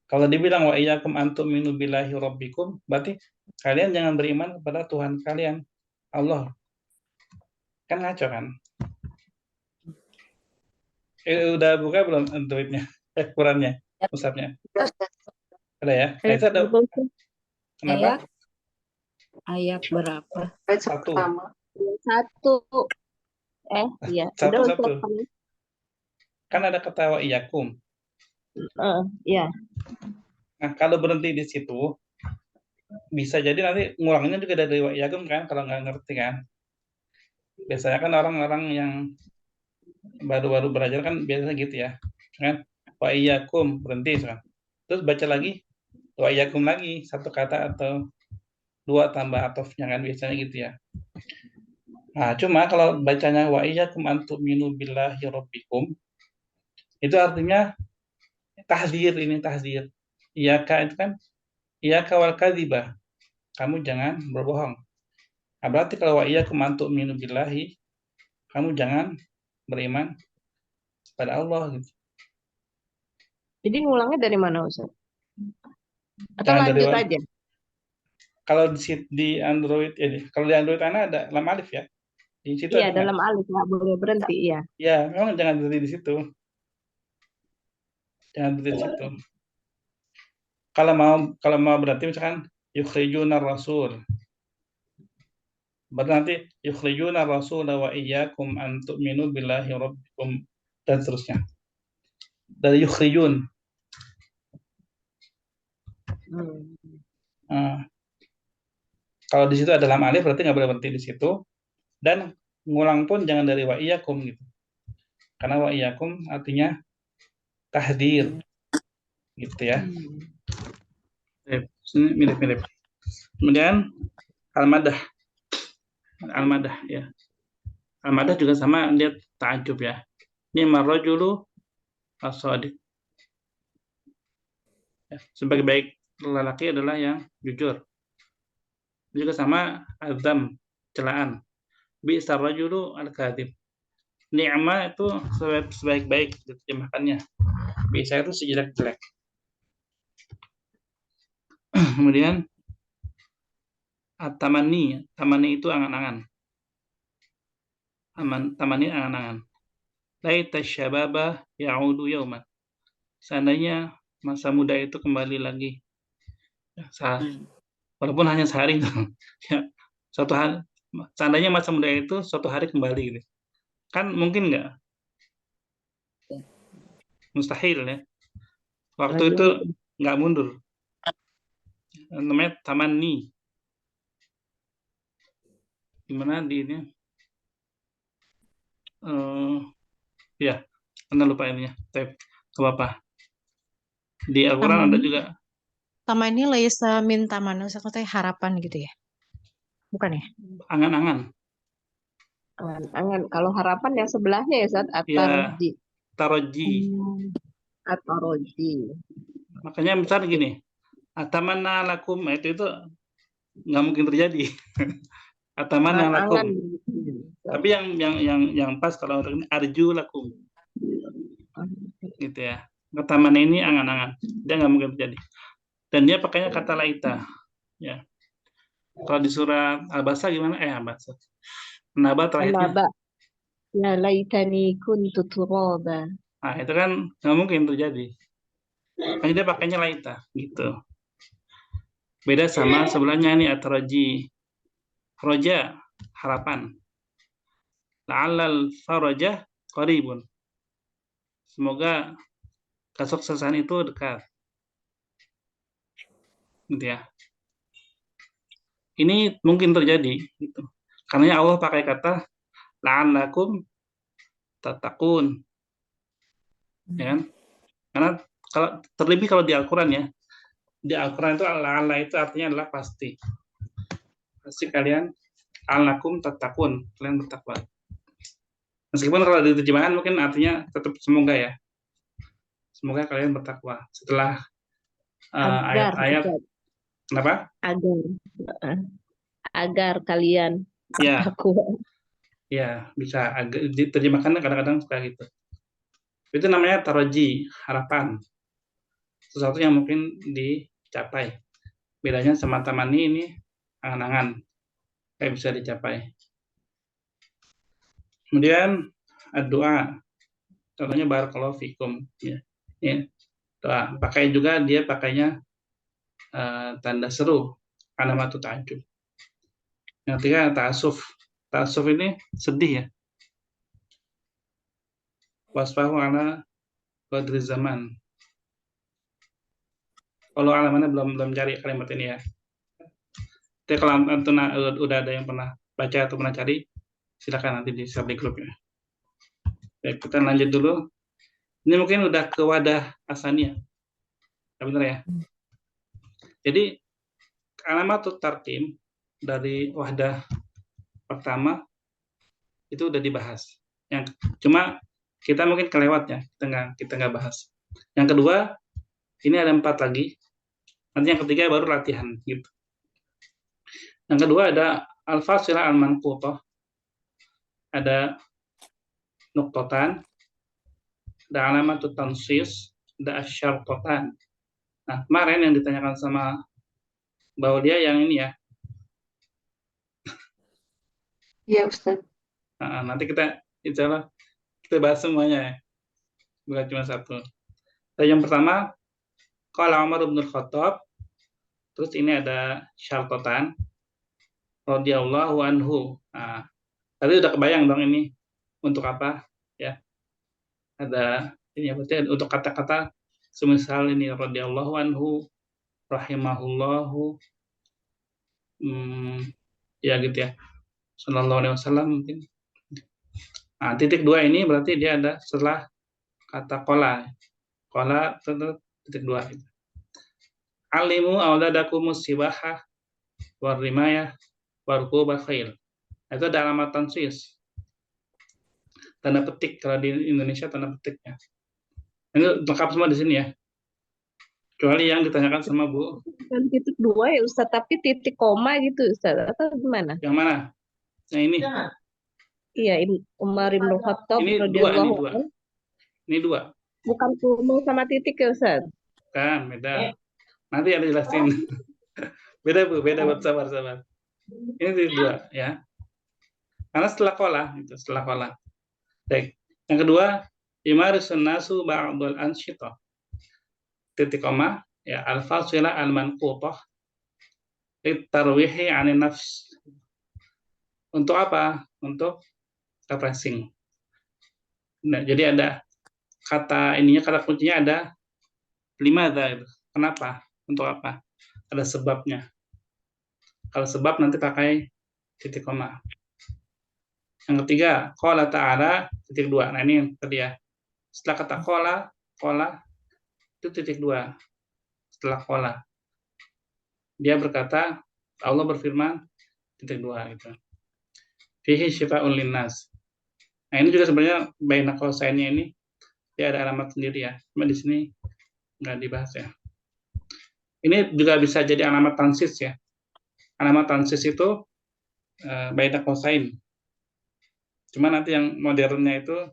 Kalau dibilang wa iyyakum an tu'minu billahi rabbikum, berarti kalian jangan beriman kepada Tuhan kalian, Allah. Kan ngaco kan? Udah buka belum Androidnya? Qurannya, Musabnya? Ada ya? Ayat Itu ada. berapa, Ustaz? Kenapa? Ayat berapa? Ayat Satu. pertama. Satu. Iya. Satu, Udah, satu. Ustaz. Kan ada kata wa iyyakum. Iya. Nah, kalau berhenti di situ, bisa jadi nanti ngulangnya juga dari wa iyyakum kan, kalau nggak ngerti kan. Biasanya kan orang-orang yang baru-baru belajar kan biasanya gitu ya. Kan? Wa iyyakum, berhenti kan. Terus baca lagi, wa iyyakum lagi, satu kata atau dua tambah atofnya kan biasanya gitu ya. Nah, cuma kalau bacanya wa iyyakum antu'minu billahi rabbikum, itu artinya tahdzir, ini tahdzir. Iyaka itu kan iyaka wal kadzibah. Kamu jangan berbohong. Nah, berarti kalau wa iyyakum antu'minu billahi, kamu jangan beriman pada Allah gitu. Jadi ngulangnya dari mana, Ustaz? Atau Jangan dari lanjut aja? Kalau di Android ya, kalau di Android ada lam alif ya. Di situ Iya, ada dalam alif, nggak boleh berhenti, iya. ya, memang jangan berhenti di situ. Jangan berhenti di situ. Kalau mau berarti misalkan yukhrijuna rasul. Berarti nanti yukhrijuna rasul wa iyyakum an tu'minu billahi rabbikum dan seterusnya. Dari yukhrijun. Kalau di situ ada lam alif berarti nggak boleh berhenti di situ. Dan ngulang pun jangan dari wa iyyakum gitu. Karena wa iyyakum artinya tahdzir. Gitu ya. Ini mirip-mirip. Kemudian al-madah. Al-madah ya. Al-madah juga sama, dia ta'ajub ya. Ini marrajulu as-shadiq. Ya, sebagai baik lelaki adalah yang jujur. Juga sama azam, celaan. Bi'sar rajulu al-kadzib. Ni'ma itu sebaik-baik diterjemahkannya. Bi'sa itu sejelek-jelek. Kemudian at-tamanni, tamanni itu angan-angan. Tamanni angan-angan. Laita syababa ya'udu yauman. Seandainya masa muda itu kembali lagi. Walaupun hanya sehari itu. Ya, suatu hari, seandainya masa muda itu suatu hari kembali gitu. Kan mungkin nggak? Mustahil ya. Waktu itu nggak mundur. Namanya tamanni. Gimana di ini? Ya, Anda lupa ininya. Tapi apa? Di Al-Quran ada juga. Taman ini laisa min taman, maksudnya harapan gitu ya? Bukan ya? Angan-angan. Angan. Kalau harapan yang sebelahnya ya, Ustaz, at-tarji. Taroji. At-tarji. Makanya misalnya gini, atamanna lakum, itu nggak mungkin terjadi. Atamanna lakum. Tapi yang pas kalau ini arju lakum. Gitu ya. Atamanna ini angan-angan. Dia nggak mungkin terjadi. Dan dia pakainya kata laita. Ya. Kalau di surat Al-Basa gimana? Al-Basa. Naba terakhirnya. Naba. Ya laitani kuntu turaba. Nah, itu kan nggak mungkin terjadi. Makanya dia pakainya laita, gitu. Beda sama sebelahnya ini at-raji. Roja, harapan. La'allal faraja qaribun. Semoga kesuksesan itu dekat. Gitu ya. Ini mungkin terjadi, gitu. Karena Allah pakai kata la'allakum tattaqun. Ya kan? Karena terlebih kalau di Al-Quran ya, di Al-Quran itu la'alla itu artinya adalah pasti. Pasti kalian la'allakum tattaqun, kalian bertakwa. Meskipun kalau di terjemahan mungkin artinya tetap semoga ya. Semoga kalian bertakwa. Setelah ayat-ayat, kenapa? Agar kalian bertakwa. Ya, bisa diterjemahkan kadang-kadang suka gitu. Itu namanya taroji, harapan. Sesuatu yang mungkin dicapai. Bedanya sama tamani ini angan-angan. Kayak bisa dicapai. Kemudian doa. Contohnya barakallahu fikum. Ya. Ya. Pakai juga dia pakainya tanda seru, alamat ta'ajub. Yang ketiga ta'asuf. Ta'asuf ini sedih ya. Wasfahu ala qadri zaman. Kalau alamannya belum cari kalimat ini ya. Tapi kalau udah ada yang pernah baca atau pernah cari, silakan nanti di share di grup ya. Baik, kita lanjut dulu. Ini mungkin udah ke wadah asaniyah. Ya, benar ya. Jadi alamat tarkim dari wadah pertama itu udah dibahas. Yang cuma kita mungkin kelewat ya, kita nggak bahas. Yang kedua, ini ada 4 lagi. Nanti yang ketiga baru latihan gitu. Yang kedua ada al-fasilah al-manqutah. Ada nuktotan, ada alamat tansis, ada asyartotan. Nah, kemarin yang ditanyakan sama Mbak dia yang ini ya. Iya, Ustaz. Nah, nanti kita insyaallah kita bahas semuanya ya. Bukan cuma satu. Nah, yang pertama, qala Umar bin Khattab. Terus ini ada syartotan radhiyallahu anhu. Nah, tadi udah kebayang dong ini untuk apa ya? Ada ini ya, berarti untuk kata-kata semisal ini radhiyallahu anhu, rahimahullahu, ya gitu ya, sallallahu alaihi wasallam mungkin. Nah, titik 2 ini berarti dia ada setelah kata qala titik 2 gitu. Alimu auladakumus sibahah warrimayah warqubah khail. Itu ada alamat tansis. Tanda petik, kalau di Indonesia tanda petiknya. Ini lengkap semua di sini ya. Kecuali yang ditanyakan sama Bu. Kan titik 2 ya Ustaz, tapi titik koma gitu Ustaz, atau gimana? Yang mana? Yang ini. Iya, Umar bin Khattab Ini 2, radhiyallahu ini 2. anhu. Ini 2. Bukan koma sama titik ya Ustaz? Kan, beda. Nanti ada jelasin. Beda Bu, beda buat sabar. Ini titik 2 ya. Karena setelah qala itu, setelah qala. Baik. Yang kedua, imarisun nasu ba'dul ansyitah. Titik koma ya, al-fasilah al-manqutah litarwihi 'anil nafs. Untuk apa? Untuk refreshing. Nah, jadi ada kata ininya, kata kuncinya ada 5. Kenapa? Untuk apa? Ada sebabnya. Kalau sebab nanti pakai titik koma. Yang ketiga, qala ta'ala titik 2. Nah, ini yang tadi ya. Setelah kata qala itu titik 2. Setelah qala. Dia berkata, Allah berfirman titik 2 gitu. Fihi syifa'un linnas. Nah, ini juga sebenarnya baina qausainnya ini dia ada alamat sendiri ya. Cuma di sini nggak dibahas ya. Ini juga bisa jadi alamat tansis ya. Alamat tansis itu baina qausain. Cuma nanti yang modernnya itu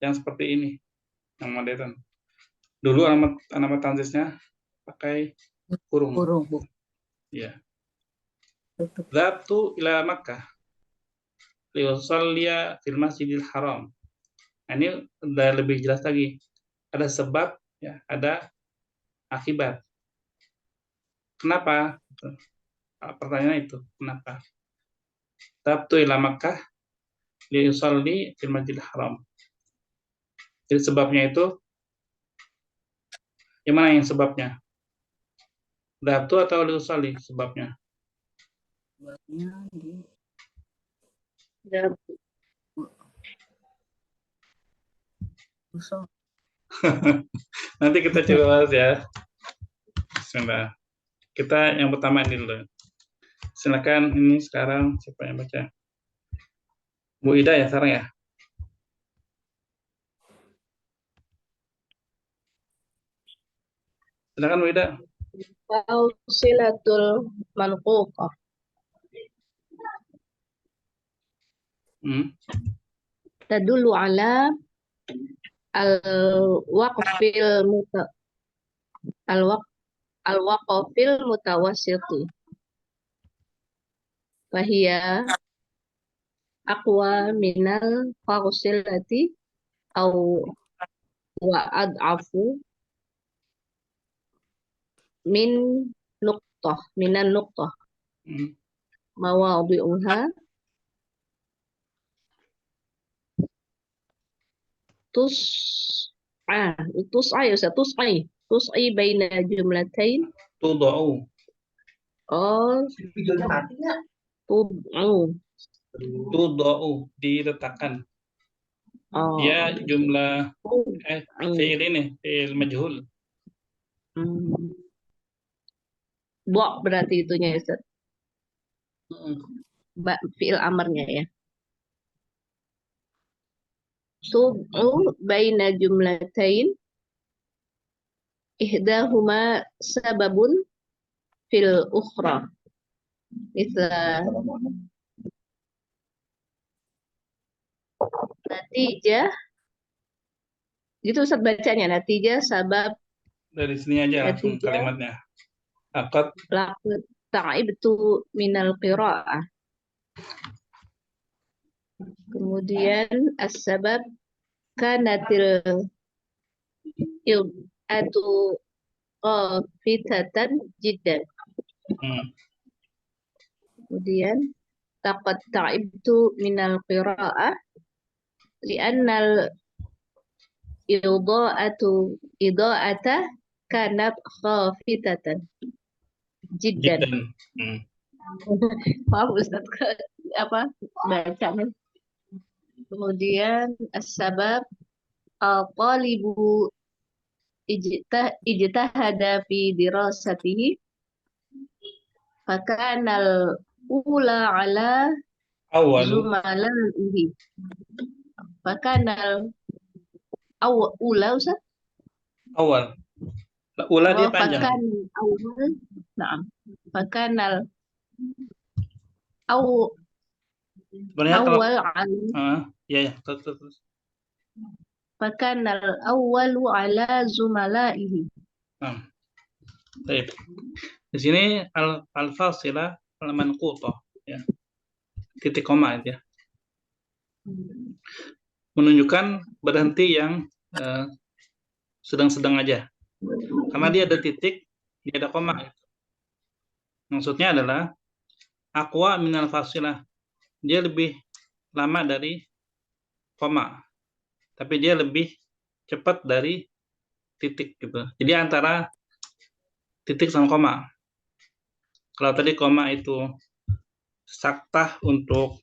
yang seperti ini, yang modern. Dulu alamat tansisnya pakai kurung. Kurung. Ya. Dzatu ila Makkah liusalliya fil Masjidil Haram. Nah, ini udah lebih jelas lagi. Ada sebab ya, ada akibat. Kenapa? Pertanyaan itu, kenapa? Dzatu ila Makkah liusalli fil Masjidil Haram. Jadi sebabnya itu yang mana yang sebabnya? Dzatu atau liusalli sebabnya? Sebabnya di usul. Nanti kita coba bahas ya. Bismillah. Kita yang pertama ini dulu. Silakan ini sekarang siapa yang baca? Bu Ida ya sekarang ya. Silakan Bu Ida. Fausilatul manqutah. Tadullu ala al-waqfil mutawassiti. Fahiya aqwa minal fausilati au wa ad'afu min nuqtah, minan nuqtah. Mawadhi'uha tus'a ya Ustaz, tus'i baina jumlatain. Tudau. Oh, tud'u. Tudau diletakkan. Oh, Dia jumlah tud'u. fi'il ini, fi'il majhul. Dua berarti itunya ya Ustaz. Fi'il amarnya ya. Tud'u baina jumlatain ihdahuma sababun fil ukhra. Misal natijah, gitu Ustaz bacanya, natijah sabab Dari sini aja langsung natijah kalimatnya. Akad laqad ta'ibtu minal qira'ah. Kemudian as-sabab kanatil il'atu qafitatan jiddan. Kemudian laqad ta'ibtu minal qira'ah li'annal idha'ata kanat khafitatan jiddan. Maaf Ustaz, bacanya. Kemudian as-sabab al-talibu ijtahada fi dirasatihi fakanal ula ala zumalaihi. Fakanal ula Ustaz? Awal. Ula dia panjang. Fakan awal. Naam. Fakanal Sebenarnya kalau awal ya terus. fakanal awwalu ala zumalaihi. Baik. Di sini al-fasilah al-manqutah ya. Titik koma itu ya. Menunjukkan berhenti yang sedang-sedang aja. Karena dia ada titik, dia ada koma. Maksudnya adalah aqwa minal fasilah. Dia lebih lama dari koma. Tapi dia lebih cepat dari titik gitu. Jadi antara titik sama koma. Kalau tadi koma itu saktah untuk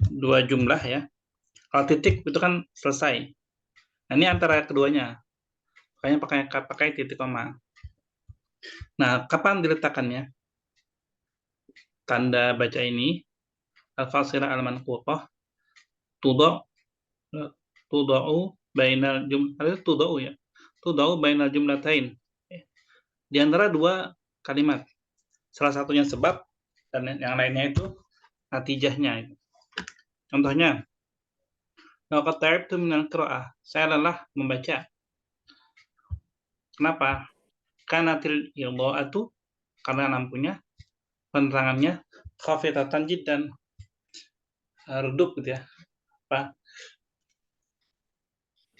2 jumlah ya. Kalau titik itu kan selesai. Nah, ini antara keduanya. Makanya pakai titik koma. Nah, kapan diletakkannya? Tanda baca ini al-fasilah al-manqutah tudau bainal jumlatain. Di antara dua kalimat. Salah satunya sebab dan yang lainnya itu natijahnya. Contohnya, laqad ta'ibtu minal qira'ah. Saya lelah membaca. Kenapa? Kanatil idha'atu, karena lampunya, penerangannya khafitatan jiddan, redup gitu ya.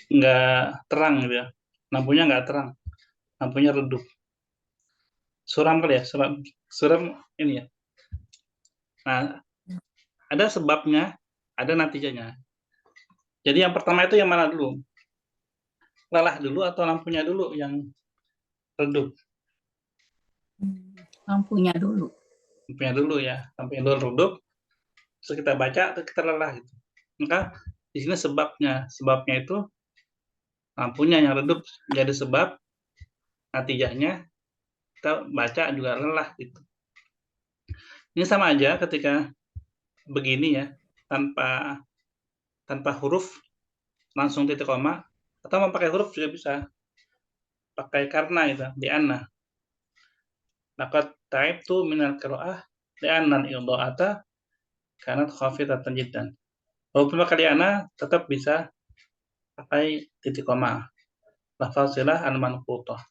Nggak terang gitu ya. Lampunya nggak terang. Lampunya redup. Suram kali ya, suram ini ya. Nah, ada sebabnya, ada natijahnya. Jadi yang pertama itu yang mana dulu? Lelah dulu atau lampunya dulu yang redup? Lampunya dulu. Lampunya dulu ya, lampunya dulu redup. Terus kita baca, terus kita lelah gitu. Maka di sini sebabnya itu lampunya yang redup jadi sebab, natijahnya kita baca juga lelah gitu. Ini sama aja ketika begini ya, tanpa huruf langsung titik koma, atau mau pakai huruf juga bisa. Pakai karena itu, di anna. Laqad ta'ibtu minal qira'ah li anna al-idha'ata kanat khafitatan jiddan. Walaupun pakai di anna tetap bisa pakai titik koma. Lafasilah al-manqutah.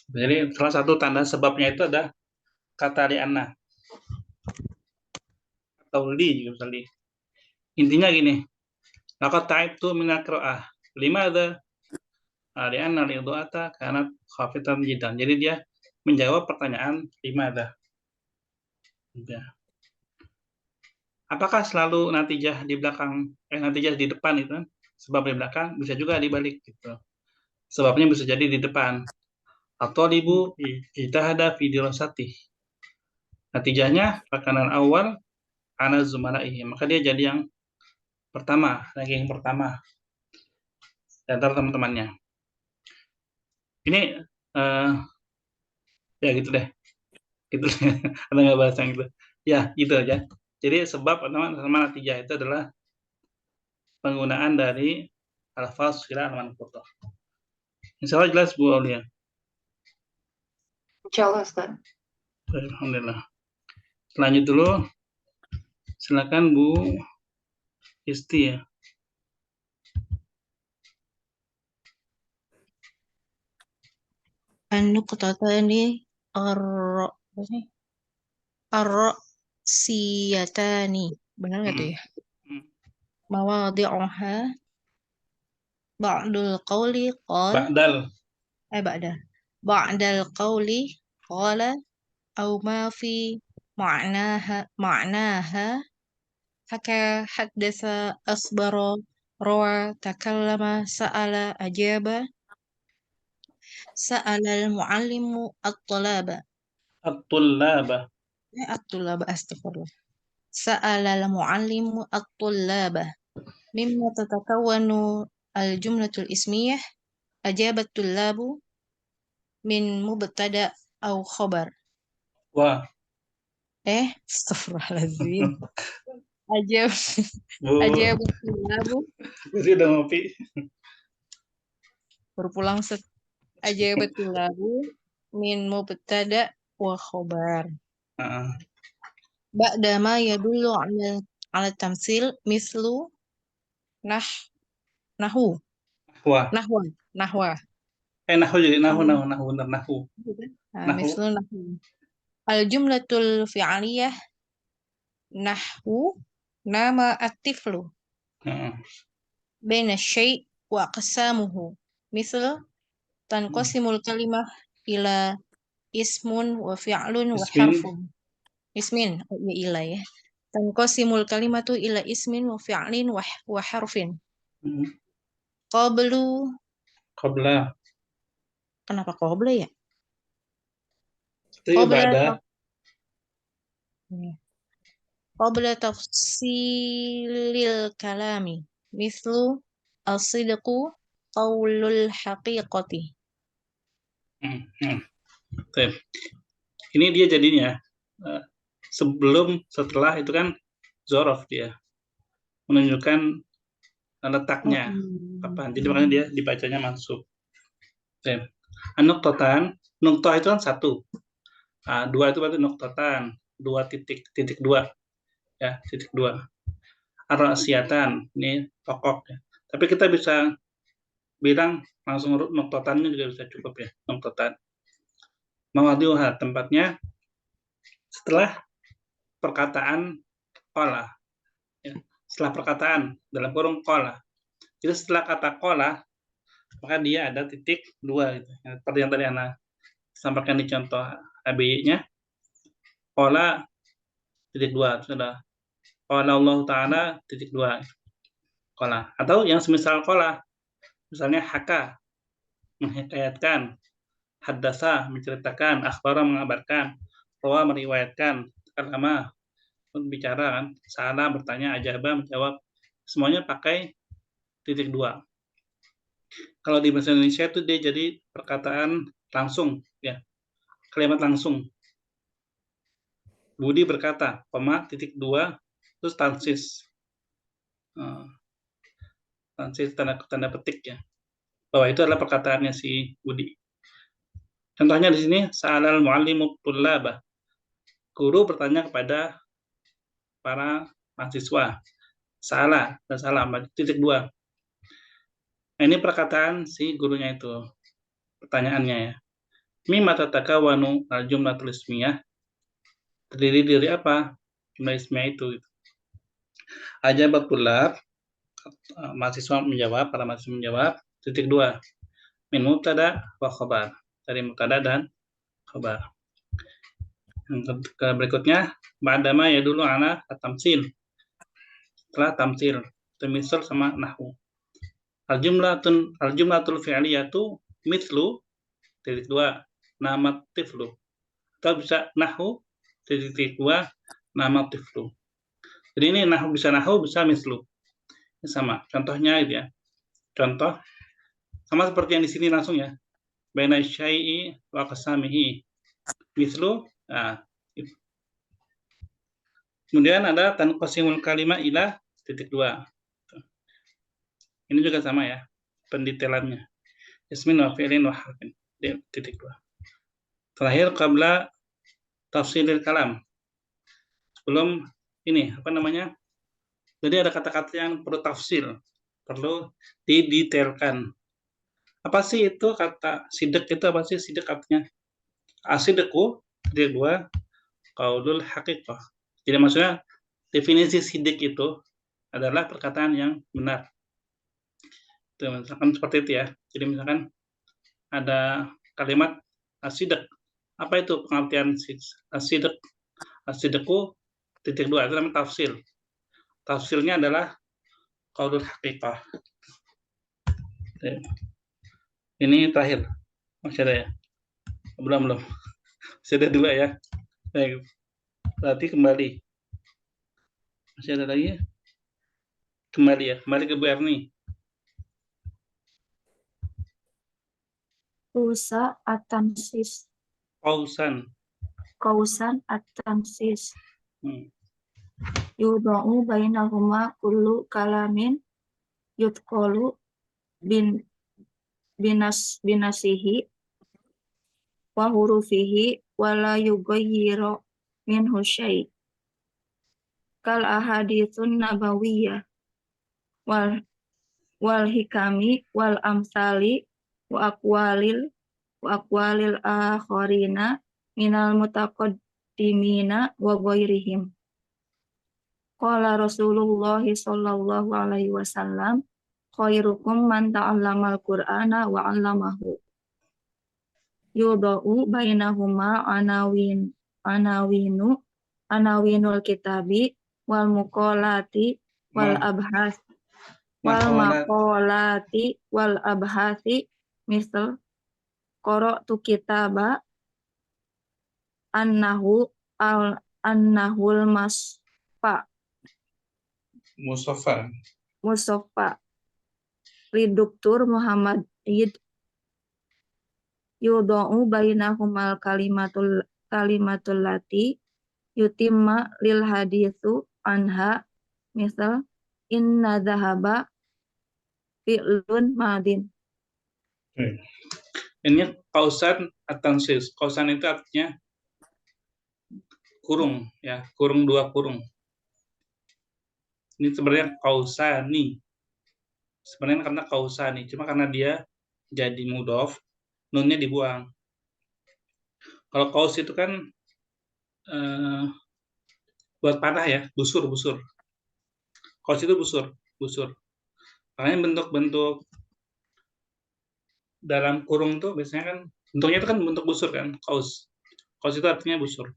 Jadi salah satu tanda sebabnya itu ada kata li anna. Atau li juga bisa li. Intinya gini. Laqad ta'ibtu minal qira'ah. Limadha Li'anna al-idha'ata kanat khafifatan jiddan. Jadi dia menjawab pertanyaan limadha. Ya. Apakah selalu natijah di belakang, natijah di depan itu kan? Sebab di belakang, bisa juga dibalik gitu. Sebabnya bisa jadi di depan. At-thalibu ijtahada fi dirasati. Natijahnya rakanan awal ana zumalaihi. Maka dia jadi yang pertama, ranking pertama di antara teman-temannya. Ini ya gitu deh. Gitu deh. Ada nggak bahasa yang gitu? Ya, gitu aja. Jadi sebab sama natijah itu adalah penggunaan dari alfaz ila al-manqutah. Insya Allah jelas Bu Aulia. Insyaallah Ustaz. Alhamdulillah. Lanjut dulu. Silakan Bu Isti ya. An-nuqtatani ar-ra'siyatani. Benar nggak tuh ya? Mawadhi'uha ba'dul qawli qal ba'dal qawli qala aw ma fi ma'naha haka haddasa asbara rawa takallama sa'ala ajaba sa'ala al-muallimu at-talaba astaghfirullah. Sa'ala al-muallimu at-tullaba mimma tatakawwanu al-jumlatul ismiyah ajabat tullabu min mubtada aw khabar. Wah. Astaghfirullahaladzim. Ajabat tullabu. Jadi udah ngopi. Baru pulang set. Ajabat tullabu min mubtada wa khabar. Ba'da ma yadullu ala tamsil mislu nahwu. Nahwa. Nahwu jadi nahwu. Mislu nahwu. Al-jumlatul fi'aliyah nahwu nama at-tiflu. Baina syai' wa aqsamuhu. Misal tanqasimul kalimah ila ismun wa fi'lun wa harfun. Ismin, ila ya. Tanqasimul kalimatu ila ismin wa fi'lin wa harfin. Qabla. Kenapa qabla ya? Qabla tafsilil kalami. Mislu as-sidqu qawlul haqiqati. Ini dia jadinya setelah itu kan zorof dia menunjukkan letaknya kapan. Jadi makanya dia dibacanya mansub. An-nuqtatan, nuqtah itu kan satu. Dua itu berarti nuqtatan, 2.2 ya, titik 2. Ar-ra'siyatan, ini pokok ya. Tapi kita bisa bilang langsung nuqtatannya juga bisa cukup ya, nuqtatan. Mawadhi'uha, tempatnya setelah perkataan qala. Ya, setelah perkataan dalam kurung qala. Jadi setelah kata qala maka dia ada titik 2 gitu. Seperti yang tadi Ana sampaikan di contoh ABY-nya. Qala titik 2 sudah. Qala Allah Ta'ala titik 2. Qala. Atau yang semisal qala. Misalnya haka menghikayatkan, haddasa menceritakan, akhbara mengabarkan, rawa meriwayatkan, kalama bicara kan, sa'ala bertanya, ajaba menjawab. Semuanya pakai titik 2. Kalau di bahasa Indonesia itu dia jadi perkataan langsung ya. Kalimat langsung. Budi berkata, koma, titik 2, terus tansis. Tansis tanda petik ya. Bahwa itu adalah perkataannya si Budi. Contohnya di sini, sa'alal mu'allimu tullaba. Guru bertanya kepada para mahasiswa. Salah, dan salah, titik 2. Nah, ini perkataan si gurunya itu. Pertanyaannya ya. Mimma tatakawwanu al-jumlatul ismiyah. Terdiri dari apa? Jumlah ismiyah itu. Ajabat tullab. Mahasiswa menjawab, para mahasiswa menjawab. Titik 2. min mubtada wa khabar. Dari mubtada dan khabar. Yang berikutnya ba'dama ya dulu ala at-tamtsil. Setelah tamtsil, misal sama nahwu. Al-jumlatul fi'liyatu mithlu titik 2 nama tiflu. Atau bisa nahwu titik 2 nama tiflu. Jadi ini nahwu bisa mithlu. Ini sama. Contohnya gitu ya. Contoh sama seperti yang di sini langsung ya. Baina syai'i wa qasamihi. Mithlu. Nah, kemudian ada tanqasimul kalimah ila titik 2. Ini juga sama ya pendetailannya. Ismin wa fi'lin wa harfin titik 2. Terakhir qabla tafsilil kalam. Sebelum ini apa namanya? Jadi ada kata-kata yang perlu tafsil, perlu didetailkan. Apa sih itu kata sidq itu apa sih sidq artinya? Asidqu titik 2 qaulul haqiqah. Jadi maksudnya definisi sidq itu adalah perkataan yang benar. Itu misalkan seperti itu ya. Jadi misalkan ada kalimat asidq. Apa itu pengertian asidq? Asidqu titik 2 itu namanya tafsil. Tafsilnya adalah qaulul haqiqah. Ini terakhir. Masih ada ya? Belum. Masih ada 2 ya. Baik. Berarti kembali. Masih ada lagi ya? Kembali ya. Kembali ke Bu Erni. Usa atansis. Kausan atansis. Yudha'u bainahuma kullu kalamin yudqalu binasihi wa hurufihi wala yughayyiru minhu syai' kal ahaditsun nabawiyah wal hikami wal amsali wa aqwalil akharina minal mutaqaddimina wa ghairihim. Qala Rasulullah sallallahu alaihi wasallam khairukum man ta'allamal Qur'ana wa 'allamahu. Yudha'u bainahuma anawinul kitabi wal muqallati wal abhas wal maqalati wal abhasi misal qara'tu kitaba annahul Mustafa Reduktur Muhammad Yudha'u bainahumal kalimatul lati yutimma lil haditsu anha misal inna dhahaba fi'lun madin. Ini kausan atansis. Kausan itu artinya kurung ya, kurung 2 kurung. Ini sebenarnya kausani. Sebenarnya karena kausani, cuma karena dia jadi mudhof, nunnya dibuang. Kalau kaus itu kan buat panah ya, busur. Kaus itu busur. Makanya bentuk-bentuk dalam kurung tuh biasanya kan bentuknya itu kan bentuk busur kan, kaus. Kaus itu artinya busur.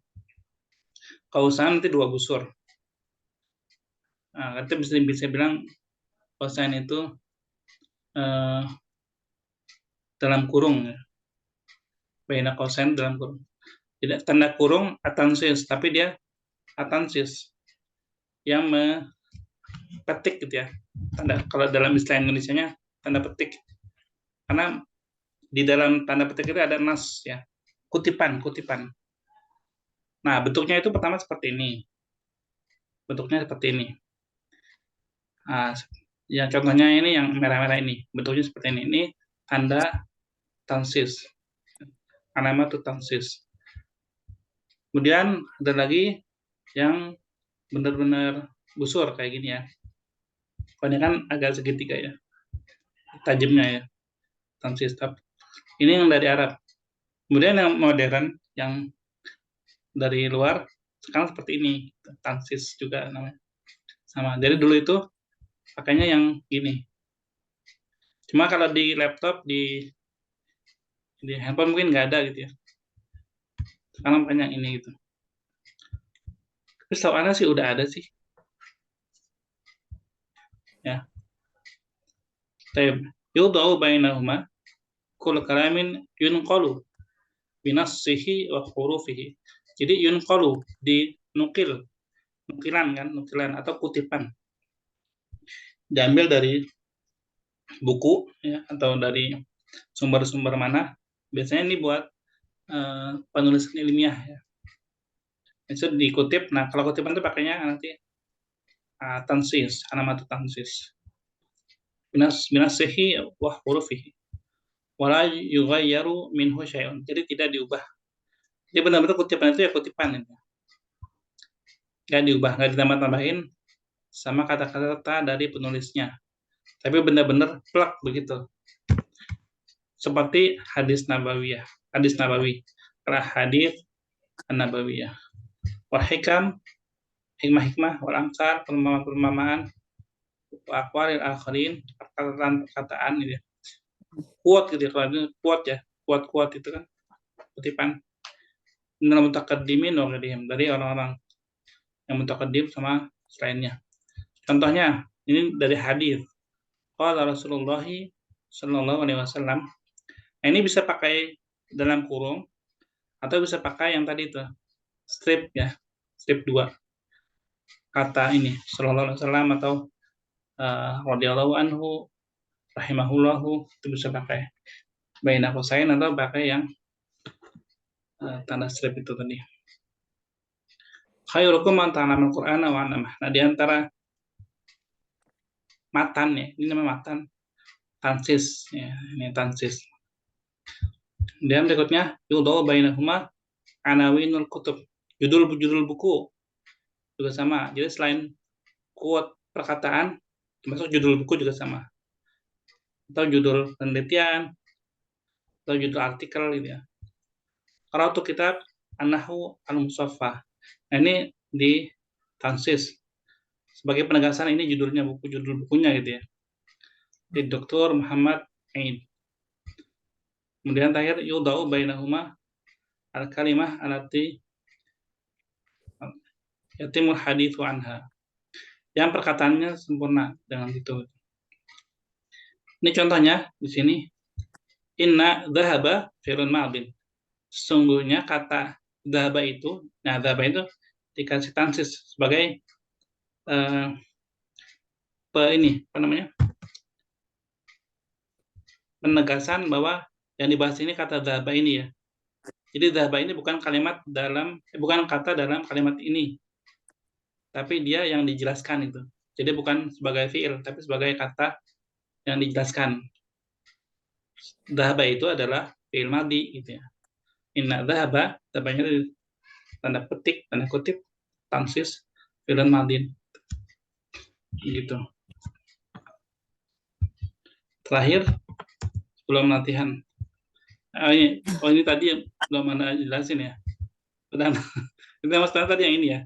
Kausan nanti 2 busur. Nah, kita bisa bilang kausan itu dalam kurung ya. Baina kausan dalam kurung. Tidak tanda kurung atansis, tapi dia atansis yang petik gitu ya. Tanda kalau dalam istilah Indonesianya tanda petik. Karena di dalam tanda petik itu ada nas ya. Kutipan. Nah, bentuknya itu pertama seperti ini. Nah, yang contohnya ini yang merah-merah ini, bentuknya seperti ini. Ini tanda tansis. Alamat tansis. Kemudian ada lagi yang benar-benar busur kayak gini ya. Ini kan agak segitiga ya. Tajamnya ya. Tansis. Ini yang dari Arab. Kemudian yang modern, yang dari luar, sekarang seperti ini. Tansis juga namanya. Sama. Jadi dulu itu pakainya yang gini. Cuma kalau di laptop, di Di handphone mungkin nggak ada gitu ya. Sekarang banyak ini gitu. Tapi setahu Ana sih udah ada sih. Ya. Taib. Yudau bainahuma kul kalamin yunqalu binassihi wa hurufihi. Jadi yunqalu nukilan atau kutipan. Diambil dari buku ya, atau dari sumber-sumber mana. Biasanya ini buat penulisan ilmiah ya. Itu dikutip. Nah, kalau kutipan itu pakainya nanti tansis, anamatu tansis. Binassihi wa hurufihi. Wala yughayyaru minhu syai'un. Jadi tidak diubah. Jadi benar-benar kutipan itu ya kutipan itu. Nggak diubah, nggak ditambah-tambahin sama kata-kata dari penulisnya. Tapi benar-benar plak begitu. Seperti hadis Nabawi. Hadis Nabawiyah. Wal hikam, hikmah-hikmah, wal amsal, perumpamaan, aqwalil akhirin, perkataan gitu ya. Kuat gitu ya, kalau kuat ya, kuat itu kan kutipan. Minal mutaqaddimin wa ghairihim, dari orang-orang yang mutaqaddim sama selainnya. Contohnya ini dari hadis. Qala Rasulullah sallallahu alaihi wasallam. Nah, ini bisa pakai dalam kurung atau bisa pakai yang tadi itu strip ya, strip 2. Kata ini sallallahu alaihi wasallam atau radhiyallahu anhu, rahimahullahu, itu bisa pakai baina qasain atau pakai yang tanda strip itu tadi. Khairukum man ta'allama al-Qur'ana wa 'allamahu. Nah, di antara matan ya, ini namanya matan tansis ya, ini tansis. Dan berikutnya yudau bainahuma anawinul kutub. Judul buku juga sama. Jadi selain quote perkataan, termasuk judul buku juga sama. Atau judul penelitian, atau judul artikel gitu ya. Kalau untuk kitab An-Nahwu Al-Musaffah. Nah, ini di tansis. Sebagai penegasan ini judul bukunya gitu ya. Di Dr. Muhammad Aid. Kemudian terakhir yudau bainahuma al-kalimah alati yatimul hadithu anha. Yang perkataannya sempurna dengan itu. Ini contohnya di sini. Inna dhahaba fi'lun madin. Sesungguhnya kata dhahaba itu, nah dhahaba itu dikasih tansis sebagai penegasan bahwa yang dibahas ini kata dhahaba ini ya. Jadi dhahaba ini bukan kata dalam kalimat ini. Tapi dia yang dijelaskan itu. Jadi bukan sebagai fi'il, tapi sebagai kata yang dijelaskan. Dhahaba itu adalah fi'il madhi gitu ya. Inna dhahaba, dhahabanya tanda kutip, tansis, fi'il madhin. Gitu. Terakhir, sebelum latihan. Ini tadi yang belum Anda jelasin ya. Udah, itu Mas tadi yang ini ya.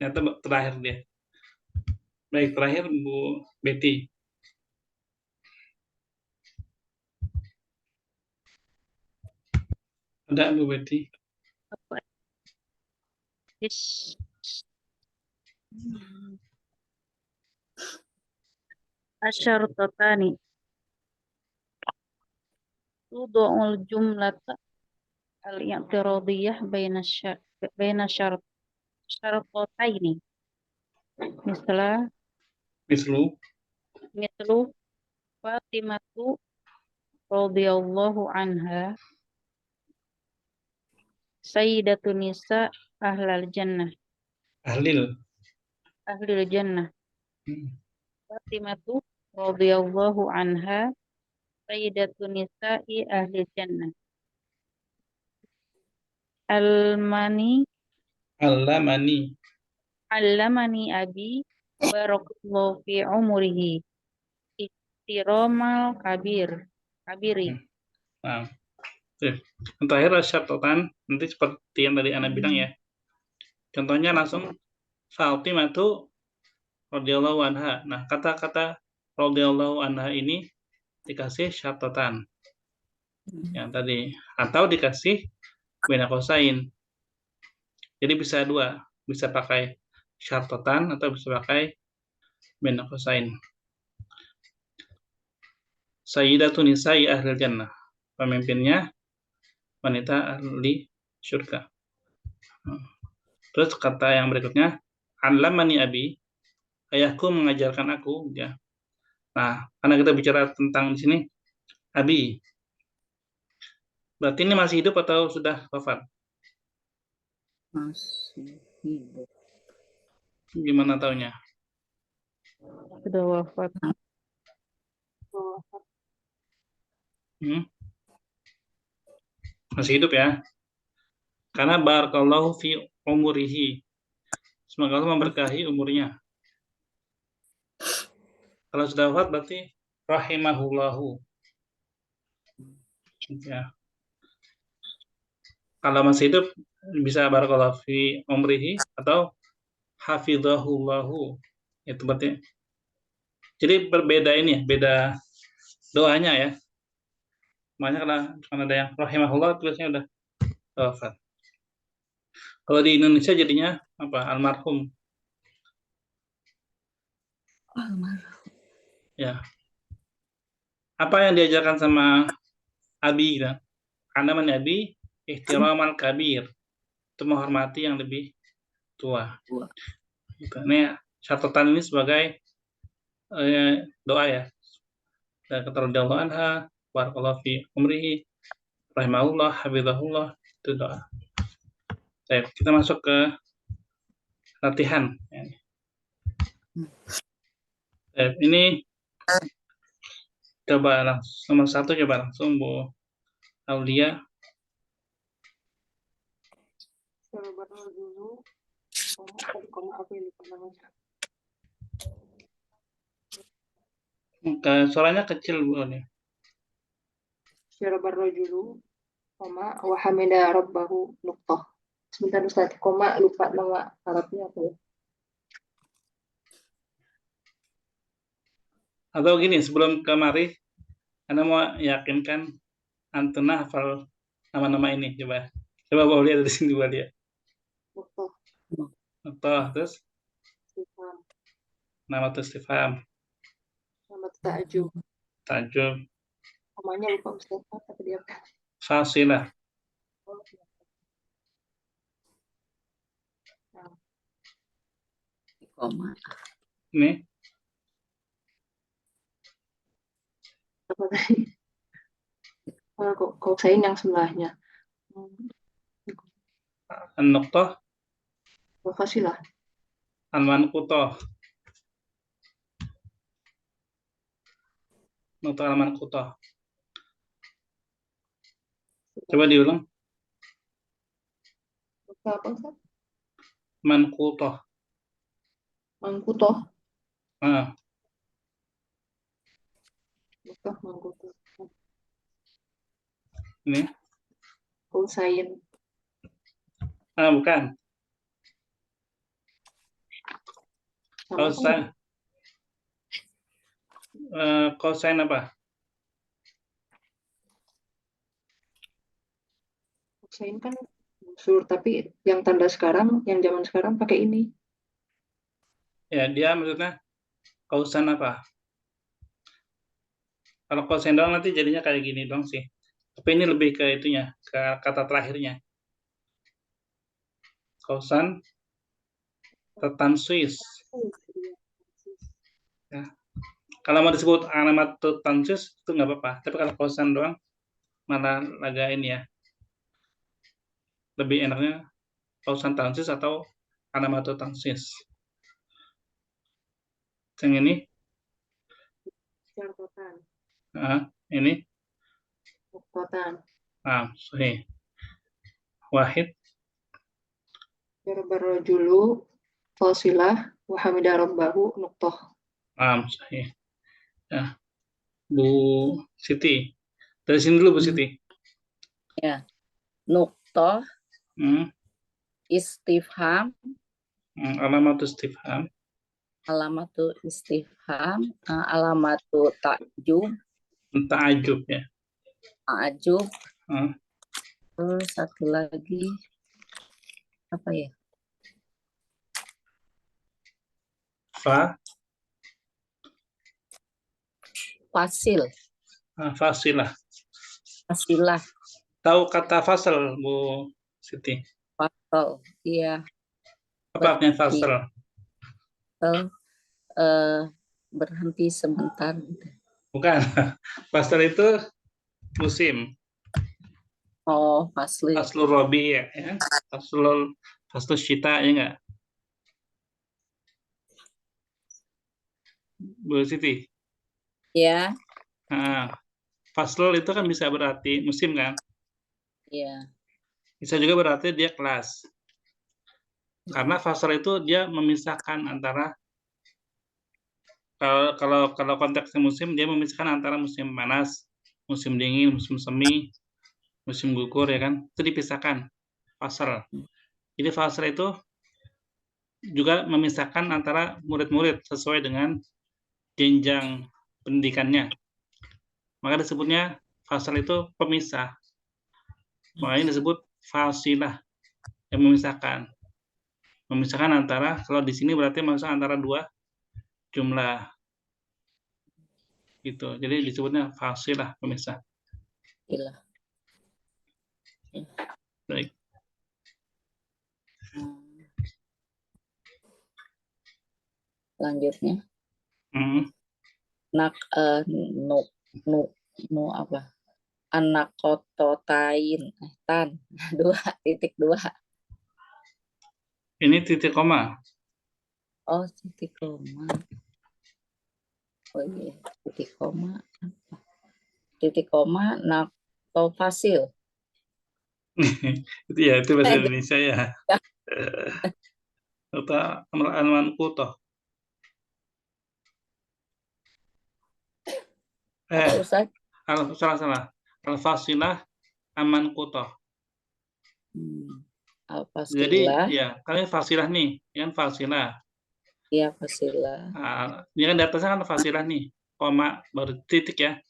Ternyata terakhir dia. Baik, terakhir Bu Betty. Ada Bu Betty. Asyartatani. Tudu'ul jumlata al-i'tiradiyah baina syartataini. Mislu Fatimatu radhiyallahu anha sayyidatu nisa ahlil jannah. Fatimatu radhiyallahu anha sayyidatu nisa'i ahli jannah. Allamani abi barakallahu fi umrihi iktiramal kabiri. Nah, yang terakhir syartotan, nanti seperti yang tadi Ana bilang ya. Contohnya langsung Fatimatu radhiyallahu anha. Nah, kata-kata radhiyallahu anha ini dikasih syartotan. yang tadi, atau dikasih bina kosain. Jadi bisa dua, bisa pakai syartotan atau bisa pakai bina kosain. Sayyidatun nisa'i ahlil jannah, pemimpinnya wanita ahli surga. Terus kata yang berikutnya, allamani abi, ayahku mengajarkan aku, ya. Nah, karena kita bicara tentang di sini abi, berarti ini masih hidup atau sudah wafat? Masih hidup. Gimana taunya? Sudah wafat. Masih hidup ya? Karena barakallahu fi umurihi, semoga Allah memberkahi umurnya. Kalau sudah wafat berarti rahimahullahu. Ya. Kalau masih hidup bisa barakallahu fi umrihi atau hafizahullahu. Itu berarti. Jadi berbeda ini ya, beda doanya ya. Makanya karena ada yang rahimahullah tulisnya udah wafat. Kalau di Indonesia jadinya apa? Almarhum. Almarhum. Ya. Apa yang diajarkan sama Abi gitu? Karena Abi ihtiramal kabir. Itu menghormati yang lebih tua. Gitu. Ini catatan ini sebagai doa ya. Dan kata radhiyallahu anha, barakallahu fi umrihi, rahimahullah, hafizahullah, itu doa. Baik, kita masuk ke latihan. Ini coba langsung nomor 1, coba langsung Bu Aulia. Suaranya kecil Bu Aulia. Syarabar rajulu, koma, wa hamida rabbahu, nuqtah. Sebentar Ustaz, koma, lupa nama Arabnya apa ya? Atau gini, sebelum kemari, Anda mau yakinkan Antuna hafal nama-nama ini, coba. Coba Bu Aulia dari sini, Bu Aulia. Nuqtah, terus? Istifham. Nama istifham. Nama ta'ajub. Ta'ajub. Komanya lupa Ustaz, apa dia? Fasilah. Koma. Ini Apa tadi? Kok saya yang sebelahnya. An-Nuqtah, Fasilah. Al-Manqutah. Nuqtah Al-Manqutah. Coba diulang. Apa Ustaz? Manqutah. Mangkutoh. Ah, Mangkutoh. ini. Kausain. Bukan. Kausain. Kausain apa? Kausain kan unsur, tapi yang tanda sekarang, yang zaman sekarang pakai ini. Ya, dia maksudnya kausan apa? Kalau kausain doang nanti jadinya kayak gini doang sih. Tapi ini lebih ke itunya, ke kata terakhirnya. Kausan tatansis. Ya. Kalau mau disebut alamat tatansis itu nggak apa-apa. Tapi kalau kausan doang malah agak ini ya. Lebih enaknya kausan tatansis atau alamat tatansis. Yang ini? Syartotan. Ini? Syartotan. Sahih. Wahid. Syarabar rajulu, fasilah, wa hamida rabbahu, nuqtah. Sahih. Ya. Bu Siti. Dari sini dulu Bu Siti. Ya. Nuqtah, istifham, Alamatu istifham. alamatu istifham, alamatu ta'jub. Ta'ajub ya. Ma'ajub. Ah, Terus satu lagi apa ya? fa, Fasil. fasilah. Fasilah. Tahu kata fasal, Bu Siti? Fasal. Iya. Apa artinya Berhenti. fasal? Berhenti sebentar gitu. Bukan. Fasal itu musim. Oh, fasli. Faslul Rabi ya. Faslul Syita ya enggak? Bu Siti. Ya, Nah, faslul itu kan bisa berarti musim kan? iya. Bisa juga berarti dia kelas. Karena fasal itu dia memisahkan antara kalau konteksnya musim, dia memisahkan antara musim panas, musim dingin, musim semi, musim gugur ya kan? Itu dipisahkan fasal. Jadi fasal itu juga memisahkan antara murid-murid sesuai dengan jenjang pendidikannya. Maka disebutnya fasal itu pemisah. Makanya disebut fasilah yang memisahkan. Memisahkan antara, kalau di sini berarti memisahkan antara dua jumlah. Gitu. Jadi disebutnya fasilah, pemisah. Iya. Baik. Lanjutnya. Nu apa? Anak kototain tan 2.2. Ini titik koma. Oh, titik koma. Oh iya, titik koma apa? Titik koma naktofasil. Itu ya, itu bahasa Indonesia ya. Kata Aman Kutoh. Ustaz? Salah. Al-Fasilah Aman Kutoh. Al-Fasilah. Jadi ya, kalian fasilah nih, kan fasilah. Iya, fasilah. Ini kan di atasnya kan fasilah nih, koma baru titik ya.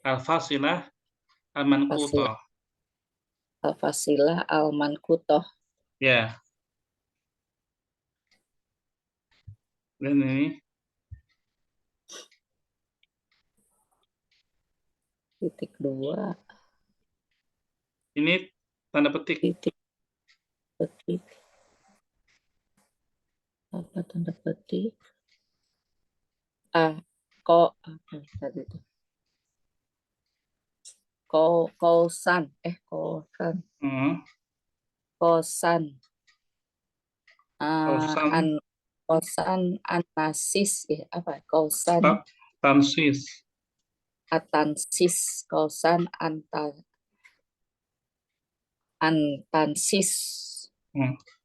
Al-Fasilah Al-Manqutoh. Al-Fasilah Al-Manqutoh. Ya. Dan ini titik 2. Ini tanda petik. Titik petik. Apa tanda petik? Kok apa tadi itu? Kosan. Kosan. Kosan anasis ya apa? Kosan Tansis. Atansis. Kosan antansis.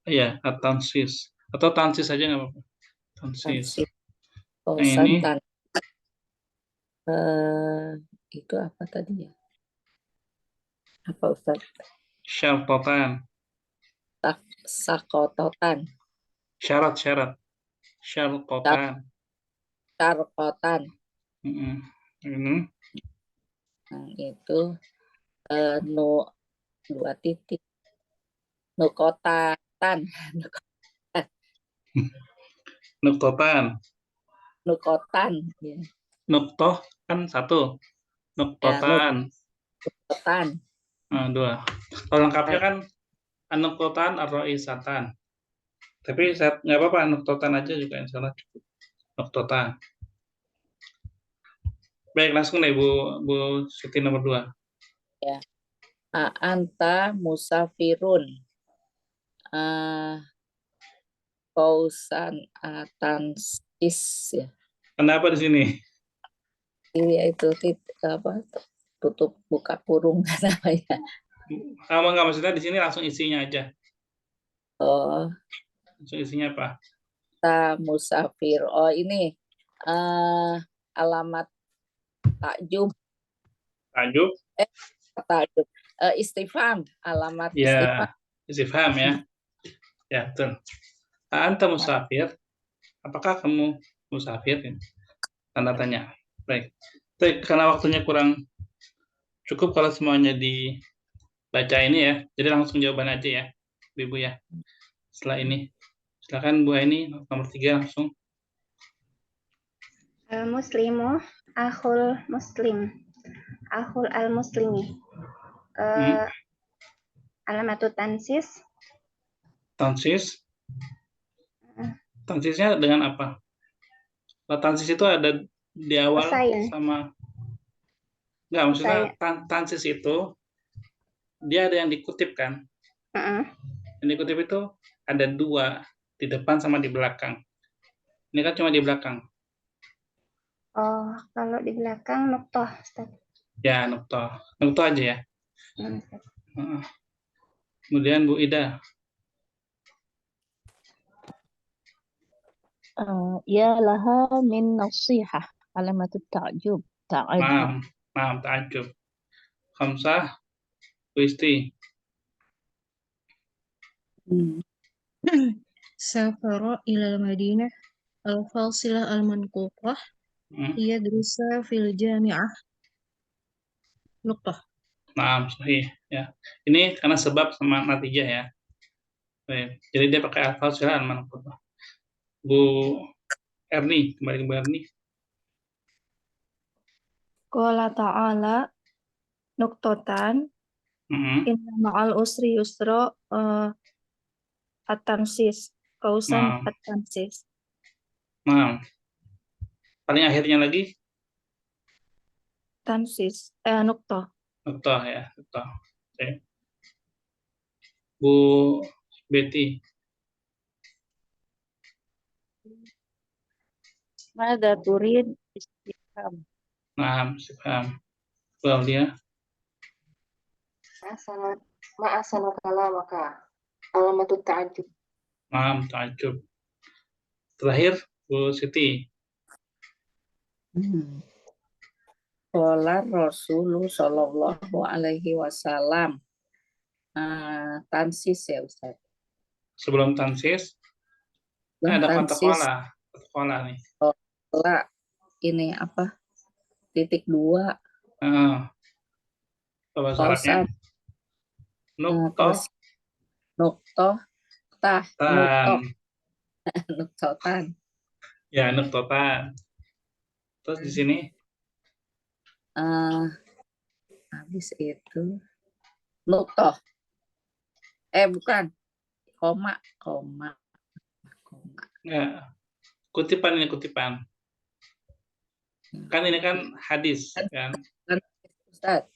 Iya, atansis. Atau tansis aja nggak apa-apa. Tansis. Kosan ini itu apa tadi ya? Apa Ustaz? Syartotan. Sakototan. Syarat. Syartotan. Syarkotan. Ini. Nah, itu 2 titik. Nukotatan. Nukotan. Ya. Nuktoh kan 1. Nuktotan. Nuktotan. 2. Kalau lengkapnya kan nuktotan atau isatan. Tapi nggak apa-apa, nuktotan aja juga insya Allah cukup. Nuktotan. Baik, langsung deh Bu Siti nomor 2. Ya. Anta musafirun. Kausan atansis ya. Kenapa di sini? Iya itu apa? Tutup buka kurung apa ya? Nggak maksudnya di sini langsung isinya aja. Oh. Langsung isinya apa? Musafir. Oh ini alamat takjub. Takjub? Takjub. Istifham. Alamat ya, istifham ya. Ya, betul. Anta musafir. Apakah kamu musafir? Tanda tanya. Baik. Karena waktunya kurang Cukup kalau semuanya dibaca ini ya. Jadi langsung jawaban aja ya, Ibu ya. Setelah ini. Silakan Bu Aini nomor 3 langsung. Al-muslimu akhul muslim. Akhul al-muslimi. Alamatu tansis. Tansis. Tansisnya dengan apa? Kalau tansis itu ada di awal Usain. sama enggak, maksudnya tansis itu dia ada yang dikutip kan? Yang dikutip itu ada 2 di depan sama di belakang. Ini kan cuma di belakang. Oh, kalau di belakang nuktoh, Ustaz. Ya, nuktoh. Nuktoh aja ya. Ustaz. Kemudian Bu Ida. Ya laha min nasihah alamatut ta'jub. Ta'ajub. Naam, ta'ajub. Khamsah, Bu Isti. Safara ilal Madinah al-fasilah al-manqutah yadrusa fil jami'ah nuqtah. Naam, sahih ya. Ini karena sebab sama natijah ya. Baik. Jadi dia pakai al-fasilah al-manqutah. Bu Erni, kembali ke Bu Erni. Qala ta'ala nuqtotan inna ma'al usri yusra at-tansis kausan at-tansis. Nah, paling akhirnya lagi Tansis nuqtah. Nuqtah ya, nuqtah. Oke. Bu Betty. Mada turid istifham. Nah, istifham. Bu Aulia. Ma'asana kalamaka. Alamatut ta'ajub. Naam, ta'ajub. Terakhir Bu Siti. Qala Rasulullah sallallahu alaihi wasallam. Tansis ya Ustaz. Sebelum tansis, ada kata kola nih. Kola ini apa? Titik 2. Coba syaratnya. Nuktoh. Nuktotan. Ya, nuktotan. Terus di sini? Habis itu nuktoh. Bukan. Koma. Ya. Kutipan ini kutipan. Kan ini kan hadis kan. Ustaz.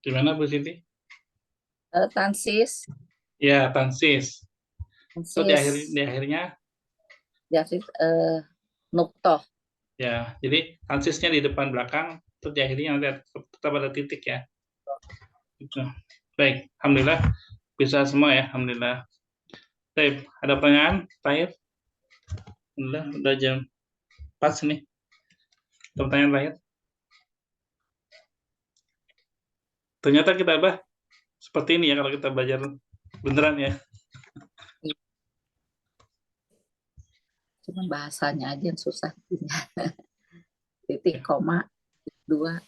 Gimana Bu Siti? Tansis. Ya, tansis. So, di akhirnya? Di akhir nuktoh. Ya, jadi tansisnya di depan belakang, terus di akhirnya nanti tetap ada titik ya. Gitu. Baik, alhamdulillah bisa semua ya, alhamdulillah. Baik, ada pertanyaan? Terakhir? Alhamdulillah, udah jam pas nih. Ada pertanyaan terakhir? Ternyata kita seperti ini ya kalau kita belajar beneran ya. Cuma bahasanya aja yang susah. Titik, koma, 2.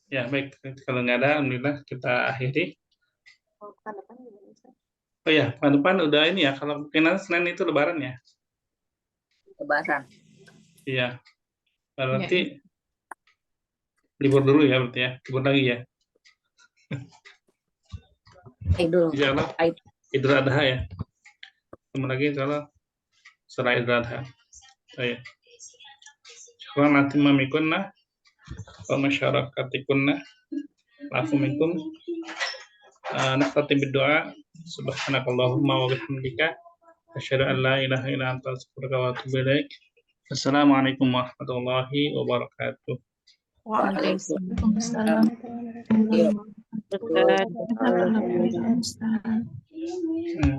Ya, baik. Kalau nggak ada, alhamdulillah kita akhiri. Oh ya, pekan depan udah ini ya. Kalau mungkin nanti Senin itu Lebaran ya. Lebaran. Iya. Berarti libur dulu ya berarti ya. Libur lagi ya. Idul Adha ya. Ketemu lagi kalau setelah Idul Adha. Baik. Syukran nanti mamikunna wa masyarakatikunna. Lafumikum. Naqtatim berdoa. Subhanakallahumma wa bihamdika. Asyhadu an la ilaha illa anta astaghfiruka wa atubu ilaik. Assalamualaikum warahmatullahi wabarakatuh. Waalaikumsalam.